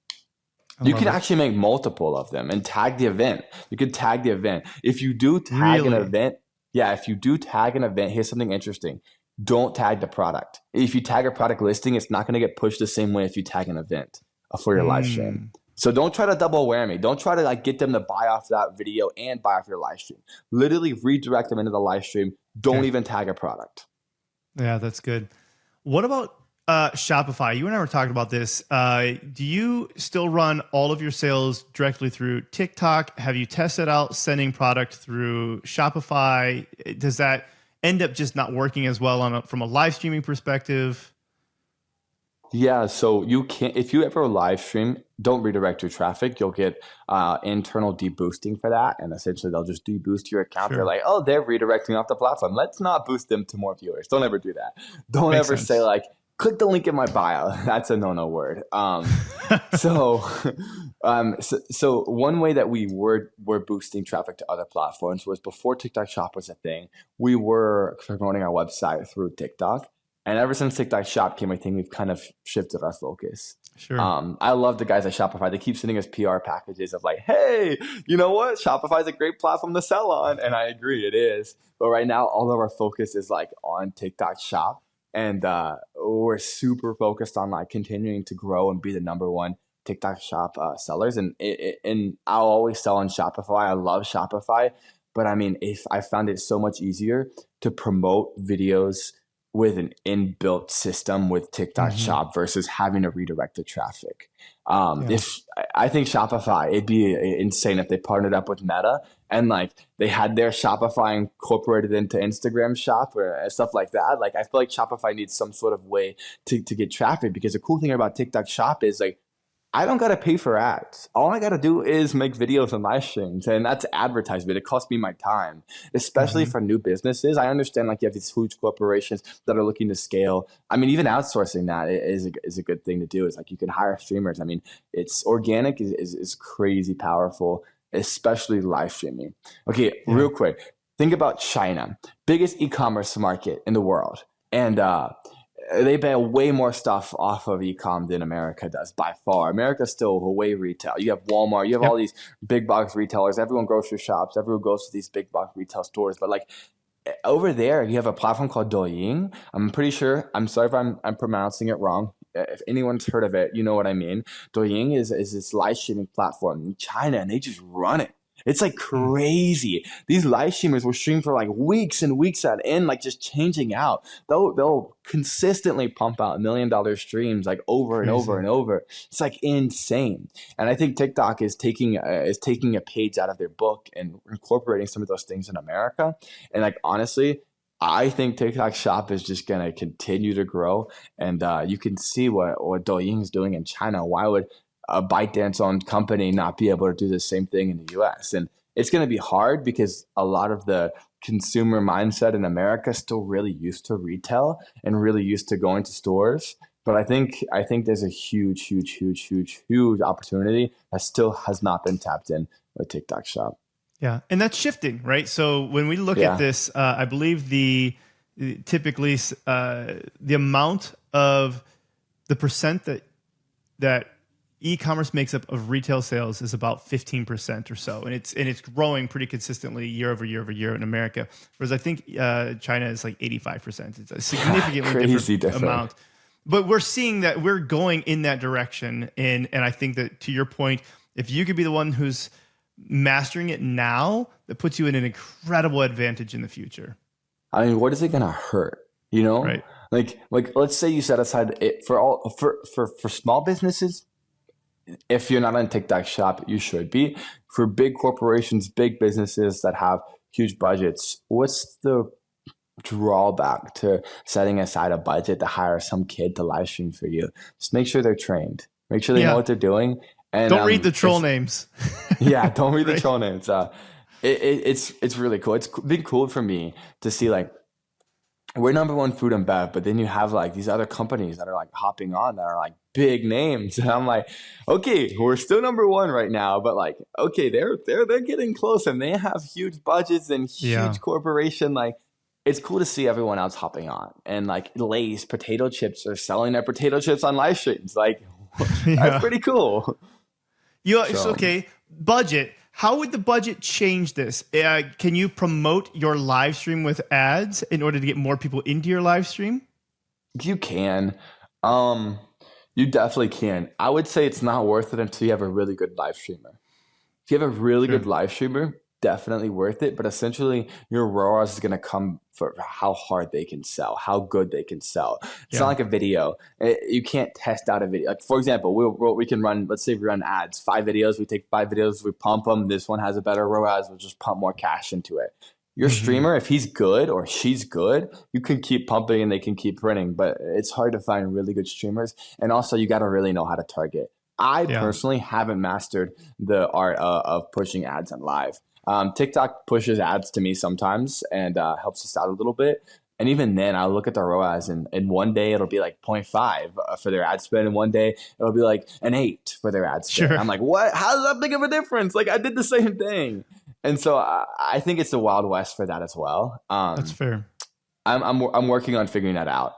You can actually make multiple of them and tag the event. You could tag the event. If you do tag an event, here's something interesting. don't tag the product. If you tag a product listing, it's not going to get pushed the same way if you tag an event for your live stream. So don't try to double whammy. Don't try to like get them to buy off that video and buy off your live stream. Literally redirect them into the live stream. Don't even tag a product. Yeah, that's good. What about Shopify? You and I were talking about this. Do you still run all of your sales directly through TikTok? Have you tested out sending product through Shopify? Does that end up just not working as well from a live streaming perspective? Yeah, so you can't, if you ever live stream, don't redirect your traffic. You'll get internal deboosting for that. And essentially they'll just deboost your account. They're like, oh, they're redirecting off the platform. Let's not boost them to more viewers. Don't ever do that. Don't Makes ever sense. say like, click the link in my bio. That's a no-no word. So one way that we were boosting traffic to other platforms was before TikTok Shop was a thing. We were promoting our website through TikTok. And ever since TikTok Shop came, I think we've kind of shifted our focus. Sure. I love the guys at Shopify. They keep sending us PR packages of like, hey, you know what? Shopify is a great platform to sell on. And I agree, it is. But right now, all of our focus is like on TikTok Shop. And we're super focused on like continuing to grow and be the number one TikTok Shop sellers. And I'll always sell on Shopify. I love Shopify. But I mean, if I found it so much easier to promote videos with an inbuilt system with TikTok Shop versus having to redirect the traffic. If I think Shopify, it'd be insane if they partnered up with Meta and like they had their Shopify incorporated into Instagram Shop or stuff like that. Like I feel like Shopify needs some sort of way to get traffic, because the cool thing about TikTok Shop is like, I don't got to pay for ads. All I got to do is make videos and live streams, and that's advertisement. It costs me my time, especially for new businesses. I understand like you have these huge corporations that are looking to scale. I mean, even outsourcing that is a good thing to do. It's like you can hire streamers. I mean, it's organic is crazy powerful, especially live streaming. Okay, real quick. Think about China, biggest e-commerce market in the world. And they buy way more stuff off of e-com than America does by far. America's still way retail. You have Walmart, you have all these big box retailers. Everyone grocery shops. Everyone goes to these big box retail stores. But like over there, you have a platform called Douyin. I'm pretty sure. I'm sorry if I'm pronouncing it wrong. If anyone's heard of it, you know what I mean. Douyin is this live streaming platform in China, and they just run it. It's like crazy. These live streamers will stream for like weeks and weeks at end, like just changing out. They'll consistently pump out $1 million streams like over and over and over. It's like insane. And I think TikTok is taking a page out of their book and incorporating some of those things in America. And like honestly, I think TikTok Shop is just gonna continue to grow. And you can see what Douyin is doing in China. Why would a ByteDance-owned company not be able to do the same thing in the US? And it's going to be hard because a lot of the consumer mindset in America is still really used to retail and really used to going to stores. But I think there's a huge opportunity that still has not been tapped in with TikTok Shop. Yeah, and that's shifting, right? So when we look at this, I believe typically the amount of the percent that e-commerce makes up of retail sales is about 15% or so, and it's growing pretty consistently year over year in America. Whereas I think China is like 85%. It's a significantly different amount. But we're seeing that we're going in that direction, and I think that to your point, if you could be the one who's mastering it now, that puts you in an incredible advantage in the future. I mean, what is it gonna hurt? You know, right? Like let's say you set aside it for small businesses. If you're not on TikTok Shop, you should be. For big corporations, big businesses that have huge budgets, what's the drawback to setting aside a budget to hire some kid to live stream for you? Just make sure they're trained. Make sure they know what they're doing. And don't read the troll names. Don't read the troll names. It's really cool. It's been cool for me to see like, we're number one food and bev, but then you have like these other companies that are like hopping on that are like big names. And I'm like, okay, we're still number one right now, but like, okay, they're getting close and they have huge budgets and huge corporation. Like, it's cool to see everyone else hopping on. And like Lay's potato chips are selling their potato chips on live streams. Like, that's pretty cool. Okay, budget. How would the budget change this? Can you promote your live stream with ads in order to get more people into your live stream? You can. You definitely can. I would say it's not worth it until you have a really good live streamer. If you have a really Sure. good live streamer, definitely worth it. But essentially, your ROAS is going to come for how hard they can sell, how good they can sell. It's not like a video. You can't test out a video. Like, for example, we can run, let's say we run ads, 5 videos. We take 5 videos, we pump them. This one has a better ROAS. We'll just pump more cash into it. Your streamer, if he's good or she's good, you can keep pumping and they can keep printing. But it's hard to find really good streamers. And also, you got to really know how to target. I personally haven't mastered the art of pushing ads on live. TikTok pushes ads to me sometimes and helps us out a little bit. And even then, I'll look at the ROAS, and one day it'll be like 0.5 for their ad spend, and one day it'll be like an 8 for their ad spend. Sure. I'm like, what? How's that big of a difference? Like, I did the same thing. And so I think it's the Wild West for that as well. That's fair. I'm working on figuring that out.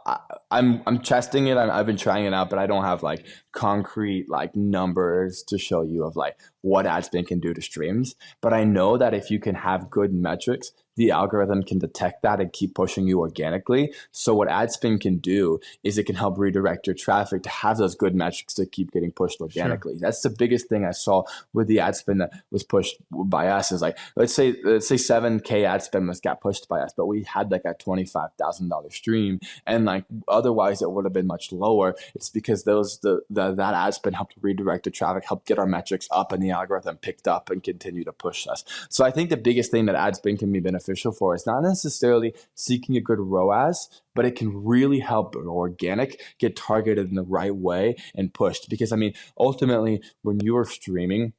I'm testing it. I've been trying it out, but I don't have like concrete like numbers to show you of like what ad spend can do to streams. But I know that if you can have good metrics, the algorithm can detect that and keep pushing you organically. So what ad spend can do is it can help redirect your traffic to have those good metrics to keep getting pushed organically. Sure. That's the biggest thing I saw with the ad spend that was pushed by us is like, let's say 7K ad spend got pushed by us, but we had like a $25,000 stream, and like otherwise it would have been much lower. It's because that ad spend helped redirect the traffic, helped get our metrics up, and the algorithm picked up and continued to push us. So I think the biggest thing that ad spend can be beneficial for is not necessarily seeking a good ROAS, but it can really help organic get targeted in the right way and pushed. Because I mean, ultimately, when you are streaming,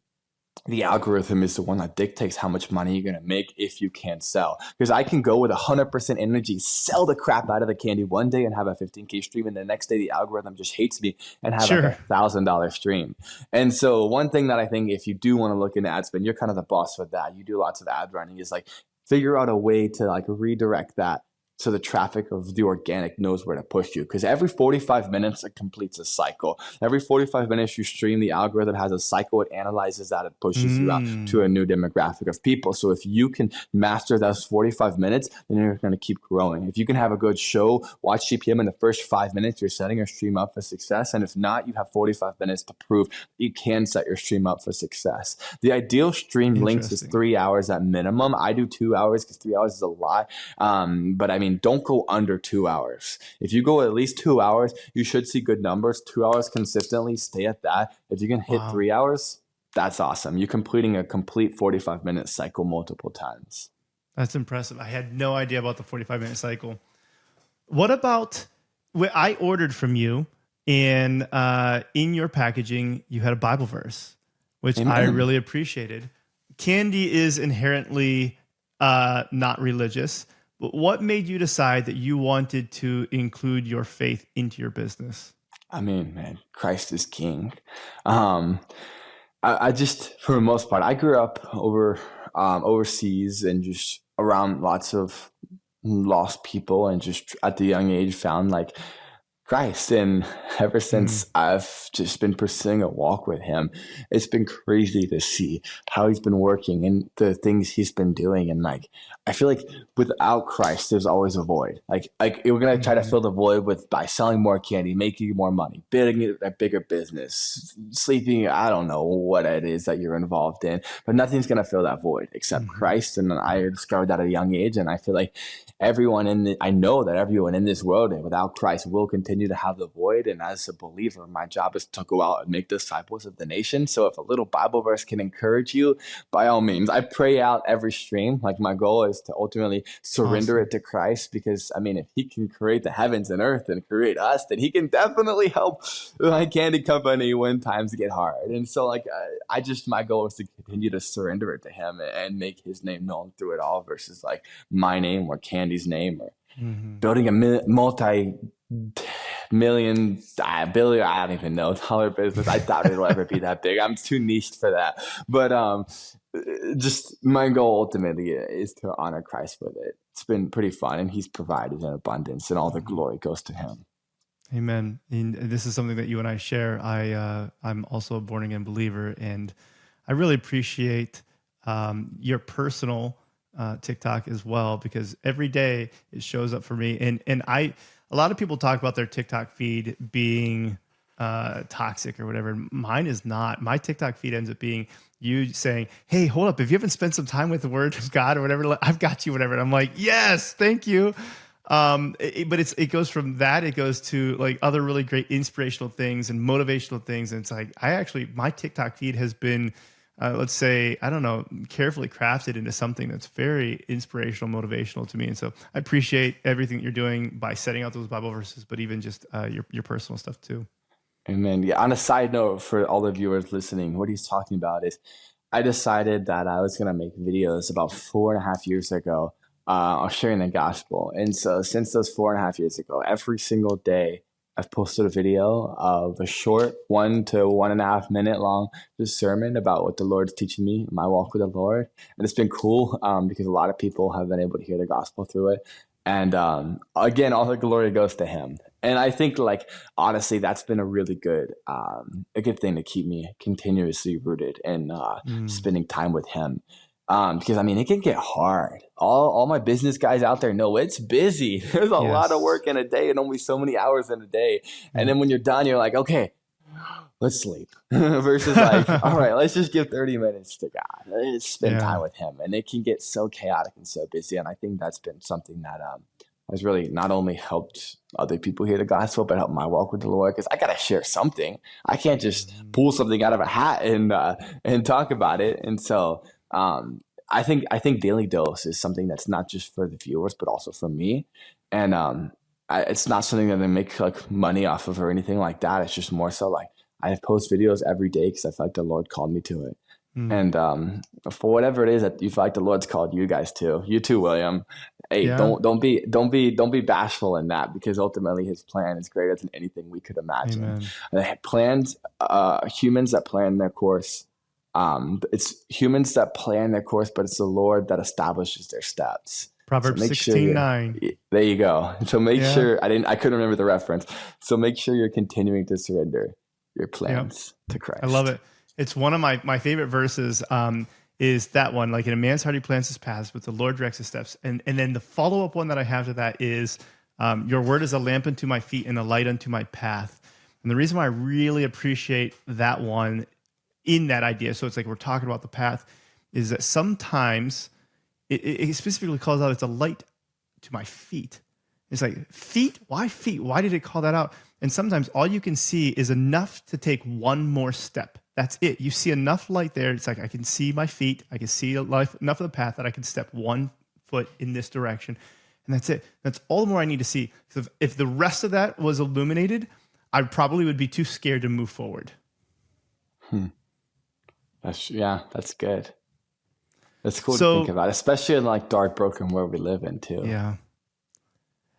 the algorithm is the one that dictates how much money you're going to make if you can sell. Because I can go with 100% energy, sell the crap out of the candy one day and have a 15K stream, and the next day the algorithm just hates me and have like $1,000 stream. And so one thing that I think if you do want to look into ad spend, you're kind of the boss with that. You do lots of ad running, is like figure out a way to like redirect that so the traffic of the organic knows where to push you. Because every 45 minutes, it completes a cycle. Every 45 minutes you stream, the algorithm has a cycle. It analyzes that. It pushes you out to a new demographic of people. So if you can master those 45 minutes, then you're going to keep growing. If you can have a good show, watch CPM in the first 5 minutes, you're setting your stream up for success. And if not, you have 45 minutes to prove you can set your stream up for success. The ideal stream length is 3 hours at minimum. I do 2 hours because 3 hours is a lot. But I mean, don't go under 2 hours. If you go at least 2 hours, you should see good numbers. 2 hours consistently, stay at that. If you can hit 3 hours, that's awesome. You're completing a complete 45-minute cycle multiple times. That's impressive. I had no idea about the 45-minute cycle. What about what I ordered from you, and in your packaging, you had a Bible verse, which I really appreciated. Candy is inherently not religious. But what made you decide that you wanted to include your faith into your business? I mean, man, Christ is king. I just, for the most part, I grew up overseas and just around lots of lost people, and just at the young age found like Christ. And ever since I've just been pursuing a walk with him, it's been crazy to see how he's been working and the things he's been doing. And like, I feel like without Christ, there's always a void. Like we're going to try to fill the void by selling more candy, making more money, building a bigger business, sleeping. I don't know what it is that you're involved in, but nothing's going to fill that void except Christ. And I discovered that at a young age. And I feel like I know that everyone in this world without Christ will continue to have the void. And as a believer, my job is to go out and make disciples of the nation. So if a little Bible verse can encourage you, by all means. I pray out every stream. Like, my goal is to ultimately surrender it to Christ, because I mean, if he can create the heavens and earth and create us, then he can definitely help my candy company when times get hard. And so like, my goal is to continue to surrender it to him and make his name known through it all, versus like my name or Candy's name or building a multi-million, billion, I don't even know, dollar business. I doubt it'll ever be that big. I'm too niched for that. But just my goal ultimately is to honor Christ with it. It's been pretty fun, and he's provided in abundance, and all the glory goes to him. Amen. And this is something that you and I share. I'm also a born again believer, and I really appreciate your personal TikTok as well, because every day it shows up for me. And a lot of people talk about their TikTok feed being toxic or whatever. Mine is not. My TikTok feed ends up being you saying, "Hey, hold up. If you haven't spent some time with the word of God or whatever, I've got you, whatever." And I'm like, "Yes, thank you." But it goes from that, it goes to like other really great inspirational things and motivational things. And it's like, my TikTok feed has been, let's say, I don't know, carefully crafted into something that's very inspirational, motivational to me. And so I appreciate everything that you're doing by setting out those Bible verses, but even just your personal stuff too. Amen. Yeah. On a side note, for all the viewers listening, what he's talking about is I decided that I was going to make videos about 4.5 years ago of sharing the gospel. And so since those 4.5 years ago, every single day, I've posted a video of a short 1 to 1.5 minute long just sermon about what the Lord's teaching me, my walk with the Lord. And it's been cool because a lot of people have been able to hear the gospel through it. And again, all the glory goes to him. And I think, like, honestly, that's been a really good thing to keep me continuously rooted and spending time with him. Because I mean, it can get hard. All my business guys out there know it's busy. There's a lot of work in a day and only so many hours in a day. And then when you're done, you're like, okay, let's sleep. Versus like, all right, let's just give 30 minutes to God. Let's spend time with him. And it can get so chaotic and so busy. And I think that's been something that has really not only helped other people hear the gospel, but helped my walk with the Lord. Because I got to share something. I can't just pull something out of a hat and talk about it. And so I think Daily Dose is something that's not just for the viewers, but also for me. And it's not something that I make like money off of or anything like that. It's just more so like I post videos every day because I feel like the Lord called me to it. And for whatever it is that you feel like the Lord's called you guys to, you too, William. Hey, don't be bashful in that, because ultimately His plan is greater than anything we could imagine. Plans, humans that plan their course. It's humans that plan their course, but it's the Lord that establishes their steps. Proverbs 16:9. There you go. So make sure I couldn't remember the reference. So make sure you're continuing to surrender your plans to Christ. I love it. It's one of my favorite verses. Is that one, like, in a man's heart he plans his paths, but the Lord directs his steps. And then the follow-up one that I have to that is, your word is a lamp unto my feet and a light unto my path. And the reason why I really appreciate that one in that idea, so it's like we're talking about the path, is that sometimes it specifically calls out it's a light to my feet. It's like, feet? Why feet? Why did it call that out? And sometimes all you can see is enough to take one more step. That's it. You see enough light there. It's like, I can see my feet. I can see enough of the path that I can step 1 foot in this direction. And that's it. That's all the more I need to see. So if the rest of that was illuminated, I probably would be too scared to move forward. That's good. That's cool to think about, especially in like dark, broken world we live in too. Yeah.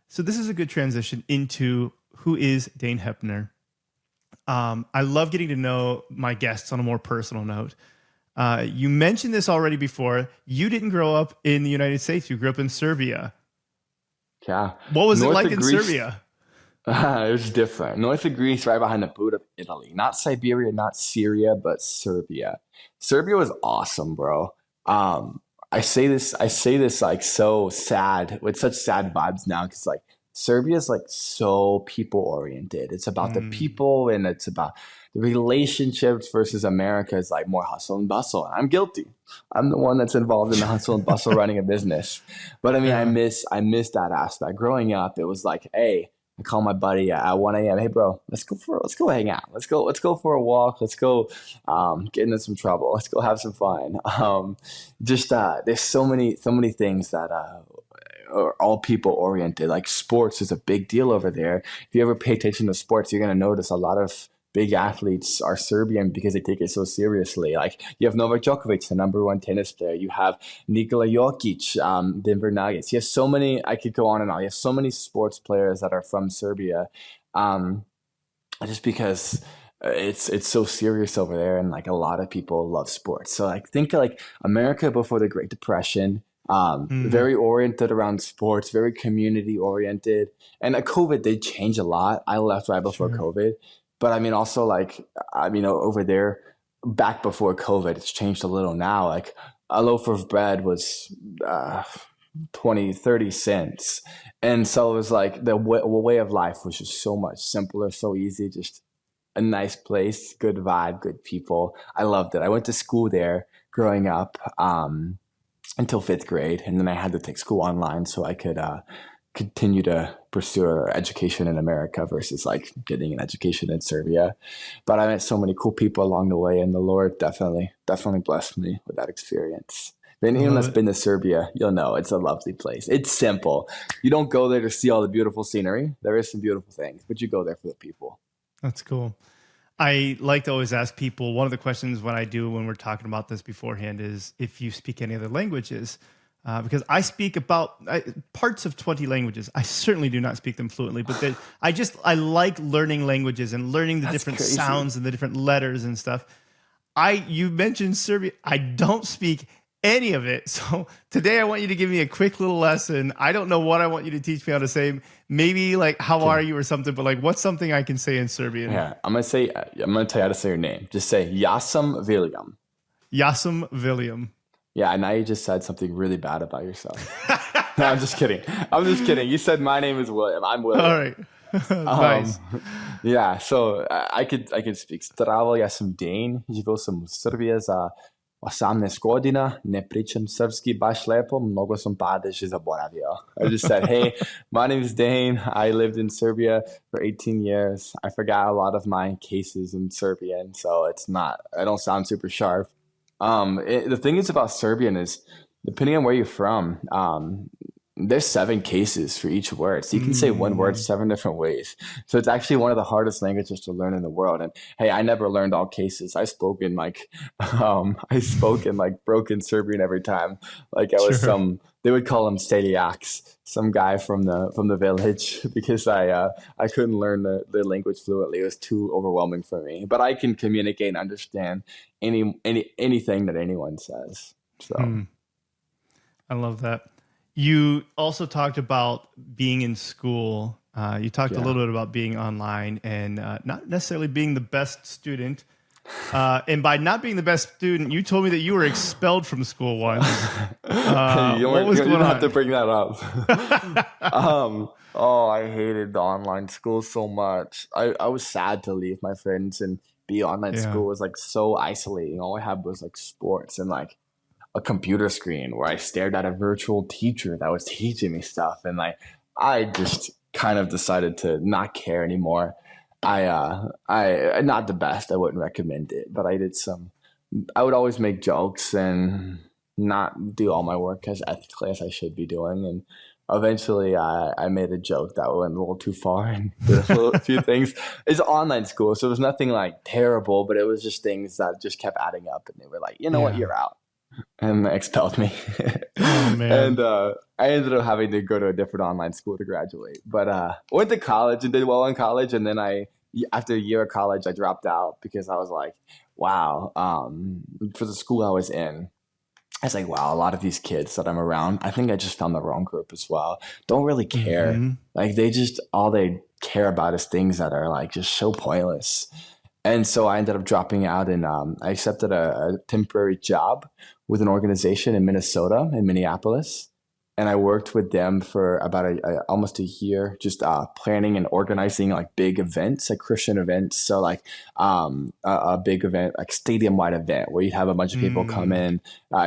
So this is a good transition into who is Dayne Hepner. I love getting to know my guests on a more personal note. You mentioned this already before. You didn't grow up in the United States. You grew up in Serbia. Yeah. What was it like in Serbia? It was different. North of Greece, right behind the boot of Italy. Not Siberia, not Syria, but Serbia. Serbia was awesome, bro. I say this like so sad, with such sad vibes now, because like Serbia is like so people oriented. It's about the people and it's about the relationships, versus America is like more hustle and bustle. And I'm guilty. I'm the one that's involved in the hustle and bustle running a business. But I mean, I miss that aspect. Growing up, it was like, hey, I call my buddy at 1 a.m. Hey, bro, let's go hang out. Let's go for a walk. Let's go get into some trouble. Let's go have some fun. There's so many things that are all people oriented. Like sports is a big deal over there. If you ever pay attention to sports, you're gonna notice a lot of big athletes are Serbian because they take it so seriously. Like you have Novak Djokovic, the #1 tennis player. You have Nikola Jokic, Denver Nuggets. You have so many. I could go on and on. You have so many sports players that are from Serbia, just because it's so serious over there, and like a lot of people love sports. So like think like America before the Great Depression. Very oriented around sports, very community oriented. And COVID did change a lot. I left right before COVID. But I mean, also like, over there back before COVID, it's changed a little now. Like a loaf of bread was 20, 30 cents. And so it was like the way of life was just so much simpler, so easy, just a nice place, good vibe, good people. I loved it. I went to school there growing up until fifth grade, and then I had to take school online so I could continue to pursue education in America versus like getting an education in Serbia. But I met so many cool people along the way, and the Lord definitely blessed me with that experience. And anyone that's been to Serbia, you'll know it's a lovely place. It's simple. You don't go there to see all the beautiful scenery. There is some beautiful things, but you go there for the people. That's cool. I like to always ask people, one of the questions when we're talking about this beforehand is if you speak any other languages, because I speak about parts of 20 languages. I certainly do not speak them fluently, but I like learning languages and learning the different sounds and the different letters and stuff. You mentioned Serbia. I don't speak any of it. So today I want you to give me a quick little lesson. I don't know what I want you to teach me how to say. Maybe like, how are you or something, but like, what's something I can say in Serbian? Yeah, I'm going to tell you how to say your name. Just say, Jasam William. Jasam William. Yeah, and now you just said something really bad about yourself. No, I'm just kidding. You said my name is William. I'm William. All right. Nice. Yeah, so I could speak. Zdravo, ja sam Dayne. Živio sam u Srbiji za 18 godina. Ne pričam srpski baš lepo. Mnogo sam padež I zaboravio. I just said, hey, my name is Dayne. I lived in Serbia for 18 years. I forgot a lot of my cases in Serbian, so I don't sound super sharp. The thing is about Serbian is, depending on where you're from, there's 7 cases for each word. So you can say one word 7 different ways. So it's actually one of the hardest languages to learn in the world. And hey, I never learned all cases. I spoke in broken Serbian every time. Like I was they would call him Steliaks, some guy from the village, because I couldn't learn the language fluently. It was too overwhelming for me. But I can communicate and understand anything that anyone says. So I love that. You also talked about being in school. You talked a little bit about being online and not necessarily being the best student. And by not being the best student, you told me that you were expelled from school once. You don't have to bring that up. I hated the online school so much. I was sad to leave my friends and be online school. Was like so isolating. All I had was like sports and like a computer screen where I stared at a virtual teacher that was teaching me stuff. And like, I just kind of decided to not care anymore. I not the best. I wouldn't recommend it, but I would always make jokes and not do all my work as ethically as I should be doing. And eventually I made a joke that went a little too far and did a few things. It's online school, so it was nothing like terrible, but it was just things that just kept adding up. And they were like, you know what, you're out. And they expelled me. Oh, man. And I ended up having to go to a different online school to graduate. But went to college and did well in college. And then after a year of college, I dropped out because I was like, wow, for the school I was in, I was like, wow, a lot of these kids that I'm around, I think I just found the wrong group as well. Don't really care. Mm-hmm. Like all they care about is things that are like just so pointless. And so I ended up dropping out and I accepted a temporary job with an organization in Minnesota, in Minneapolis. And I worked with them for about almost a year, just planning and organizing like big events, like Christian events. So like a big event, like stadium-wide event where you'd have a bunch of people come in,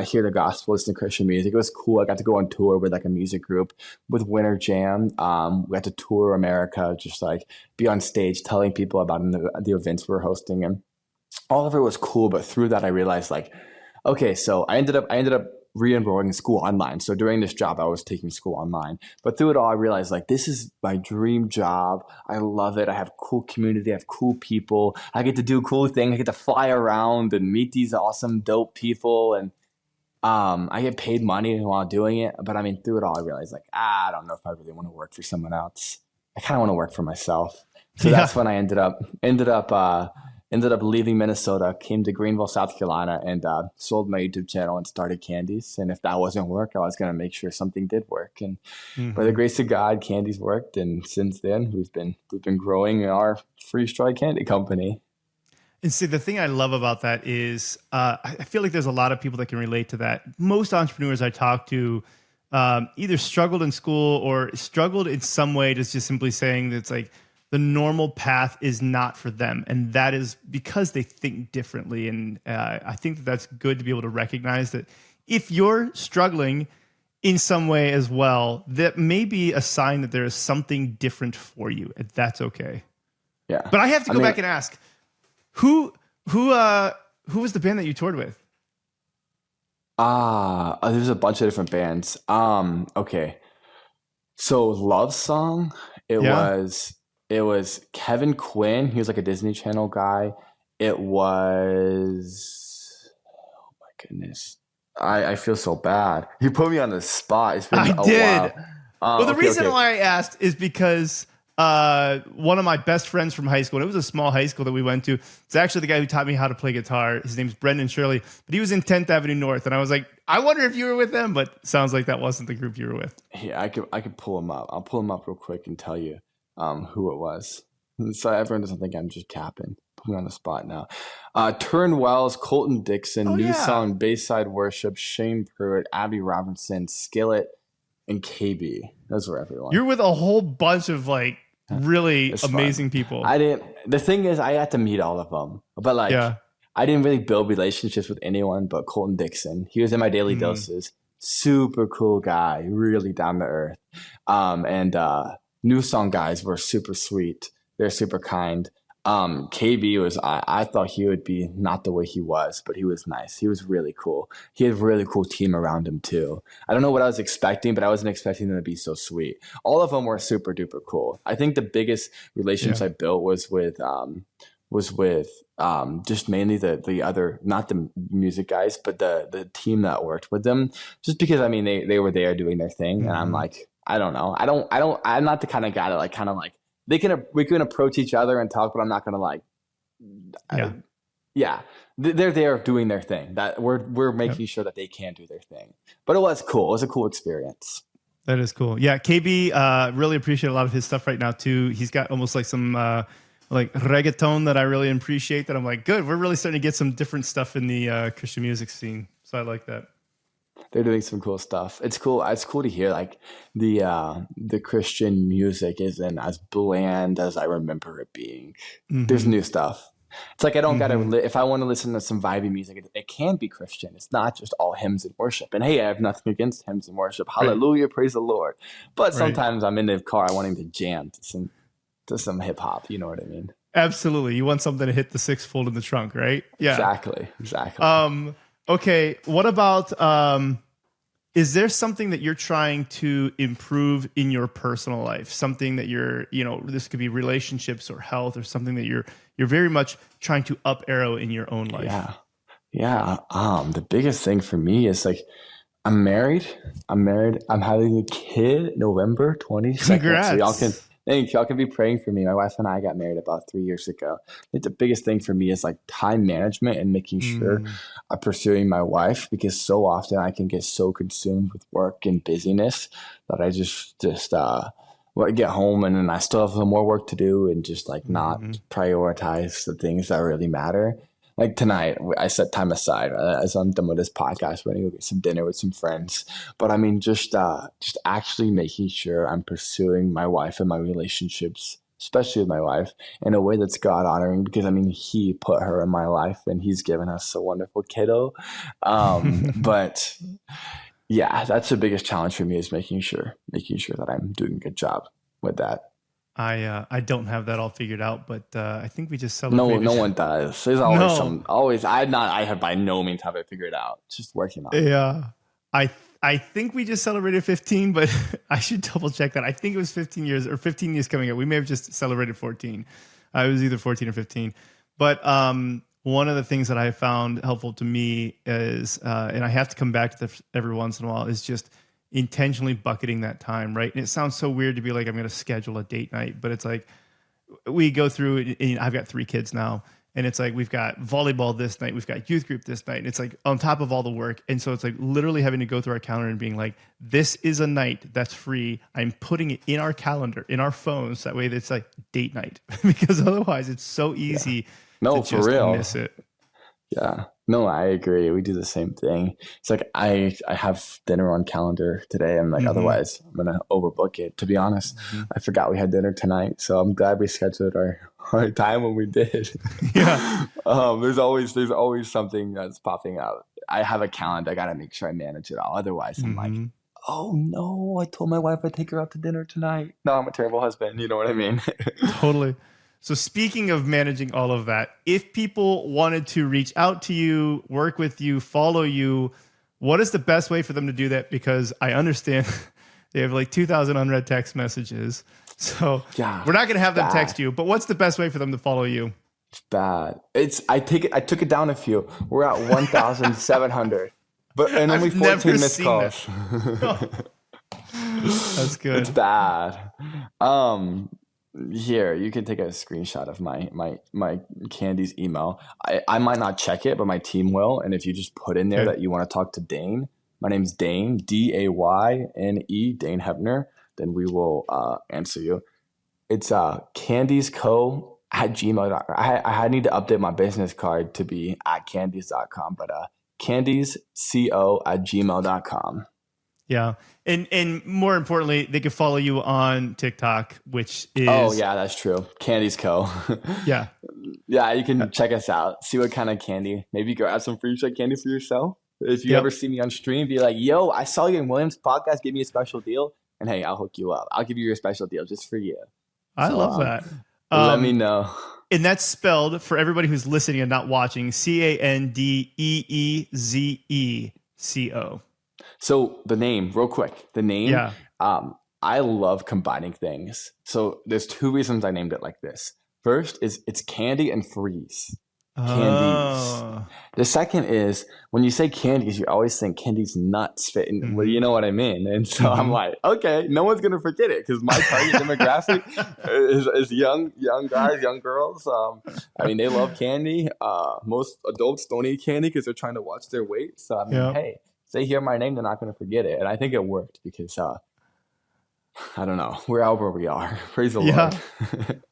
hear the gospel, listen to Christian music. It was cool. I got to go on tour with like a music group with Winter Jam. We got to tour America, just like be on stage telling people about the events we were hosting. And all of it was cool. But through that, I realized like, okay, so I ended up re-enrolling in school online. So during this job, I was taking school online. But through it all, I realized like this is my dream job. I love it. I have cool community. I have cool people. I get to do cool things. I get to fly around and meet these awesome, dope people. And I get paid money while doing it. But I mean, through it all, I realized like, I don't know if I really want to work for someone else. I kind of want to work for myself. So that's when I ended up leaving Minnesota, came to Greenville, South Carolina, and sold my YouTube channel and started Candeeze. And if that wasn't work, I was going to make sure something did work. And by the grace of God, Candeeze worked. And since then, we've been growing our freeze-dried candy company. And see, the thing I love about that is I feel like there's a lot of people that can relate to that. Most entrepreneurs I talk to either struggled in school or struggled in some way, just simply saying that it's like the normal path is not for them. And that is because they think differently. And I think that that's good to be able to recognize that if you're struggling in some way as well, that may be a sign that there is something different for you. And that's okay. Yeah. But I have to go back and ask, who was the band that you toured with? There's a bunch of different bands. Okay. So Love Song, it was Kevin Quinn. He was like a Disney Channel guy. It was, oh my goodness. I feel so bad. You put me on the spot. It's been a while. Well, the reason why I asked is because one of my best friends from high school, and it was a small high school that we went to. It's actually the guy who taught me how to play guitar. His name's Brendan Shirley, but he was in 10th Avenue North. And I was like, I wonder if you were with them, but sounds like that wasn't the group you were with. Yeah, I could pull him up. I'll pull him up real quick and tell you who it was. So everyone doesn't think I'm just capping. Put me on the spot now. Turnwells, Colton Dixon, New Song, Bayside Worship, Shane Pruitt, Abby Robinson, Skillet, and KB. Those were everyone. You're with a whole bunch of like really amazing people. The thing is, I had to meet all of them, but I didn't really build relationships with anyone but Colton Dixon. He was in my daily doses. Super cool guy, really down to earth. And New Song guys were super sweet. They're super kind. KB was, I thought he would be not the way he was, but he was nice. He was really cool. He had a really cool team around him too. I don't know what I was expecting, but I wasn't expecting them to be so sweet. All of them were super duper cool. I think the biggest relationships I built was with just mainly the other, not the music guys, but the team that worked with them, just because, I mean, they were there doing their thing. And I'm like, I don't know. I'm not the kind of guy that like, kind of like, we can approach each other and talk, but I'm not going to like, they're there doing their thing. That we're making sure that they can do their thing. But it was cool. It was a cool experience. That is cool. Yeah, KB, really appreciate a lot of his stuff right now too. He's got almost like some like reggaeton that I really appreciate. That I'm like, good. We're really starting to get some different stuff in the Christian music scene. So I like that. They're doing some cool stuff. It's cool. It's cool to hear like the Christian music isn't as bland as I remember it being. There's new stuff. It's like I don't gotta. If I want to listen to some vibey music, it can be Christian. It's not just all hymns and worship. And hey, I have nothing against hymns and worship. Hallelujah, praise the Lord. But sometimes I'm in the car wanting to jam to some hip hop. You know what I mean? Absolutely. You want something to hit the sixfold in the trunk, right? Yeah. Exactly. Okay, what about, is there something that you're trying to improve in your personal life? Something that you're, this could be relationships or health or something that you're very much trying to up arrow in your own life? Yeah. The biggest thing for me is like, I'm married. I'm having a kid November 22nd. Congrats. So y'all can be praying for me. My wife and I got married about 3 years ago. I think the biggest thing for me is like time management and making sure I'm pursuing my wife, because so often I can get so consumed with work and busyness that I just get home and then I still have some more work to do and just like not prioritize the things that really matter. Like tonight, I set time aside as I'm done with this podcast. We're going to go get some dinner with some friends. But I mean, just actually making sure I'm pursuing my wife and my relationships, especially with my wife, in a way that's God honoring, because I mean, He put her in my life and He's given us a wonderful kiddo. But yeah, that's the biggest challenge for me, is making sure that I'm doing a good job with that. I don't have that all figured out, but I think we just celebrated. No one does. There's always I have by no means have it figured out. Just working on it. Yeah. I think we just celebrated 15, but I should double check that. I think it was 15 years or 15 years coming up. We may have just celebrated 14. It was either 14 or 15. But one of the things that I found helpful to me is, and I have to come back to this every once in a while, is just intentionally bucketing that time, right? And it sounds so weird to be like, I'm going to schedule a date night, but it's like we go through it, and I've got 3 kids now, and it's like we've got volleyball this night, we've got youth group this night, and it's like on top of all the work. And so it's like literally having to go through our calendar and being like, this is a night that's free. I'm putting it in our calendar, in our phones, that way it's like date night because otherwise it's so easy No, to for just real. miss it. Yeah. No, I agree. We do the same thing. It's like I have dinner on calendar today. I'm like, otherwise I'm gonna overbook it. To be honest, I forgot we had dinner tonight, so I'm glad we scheduled our time when we did. Yeah. There's always something that's popping up. I have a calendar. I gotta make sure I manage it all. Otherwise, I'm like, oh no, I told my wife I'd take her out to dinner tonight. No, I'm a terrible husband. You know what I mean? Totally. So speaking of managing all of that, if people wanted to reach out to you, work with you, follow you, what is the best way for them to do that? Because I understand they have like 2,000 unread text messages. So we're not going to have them text you, but what's the best way for them to follow you? It's bad. I took it down a few. We're at 1,700. And only 14 missed calls. That's good. It's bad. Here, you can take a screenshot of my Candeeze email. I might not check it, but my team will. And if you just put in there that you want to talk to Dayne, my name's Dayne, Dayne, Dayne Hepner, then we will answer you. It's candeezeco@gmail.com. I need to update my business card to be at candeeze.com, but candeezeco@gmail.com. Yeah. And more importantly, they can follow you on TikTok, which is... Oh, yeah, that's true. Candeeze Co. Yeah. Yeah, you can check us out. See what kind of candy. Maybe go have some free check candy for yourself. If you ever see me on stream, be like, yo, I saw you in William's podcast. Give me a special deal. And hey, I'll hook you up. I'll give you your special deal just for you. I love that. Let me know. And that's spelled, for everybody who's listening and not watching, CandeezeCo. So the name, real quick, I love combining things. So there's two reasons I named it like this. First is it's candy and freeze. Candeeze. The second is when you say Candeeze, you always think Candeeze nuts fit in. Well, you know what I mean. And so I'm like, okay, no one's gonna forget it because my target demographic is young guys, young girls. I mean, they love candy. Most adults don't eat candy because they're trying to watch their weight. So I mean, hey, if they hear my name, they're not gonna forget it. And I think it worked because I don't know, we're out where we are. Praise the Lord.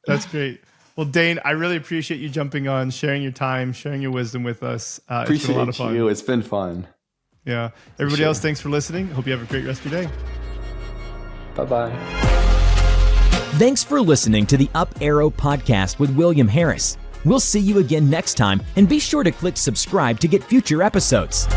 That's great. Well, Dayne, I really appreciate you jumping on, sharing your time, sharing your wisdom with us. It's been a lot of fun. It's been fun. Yeah. Everybody else, thanks for listening. Hope you have a great rest of your day. Bye-bye. Thanks for listening to the Up Arrow Podcast with William Harris. We'll see you again next time, and be sure to click subscribe to get future episodes.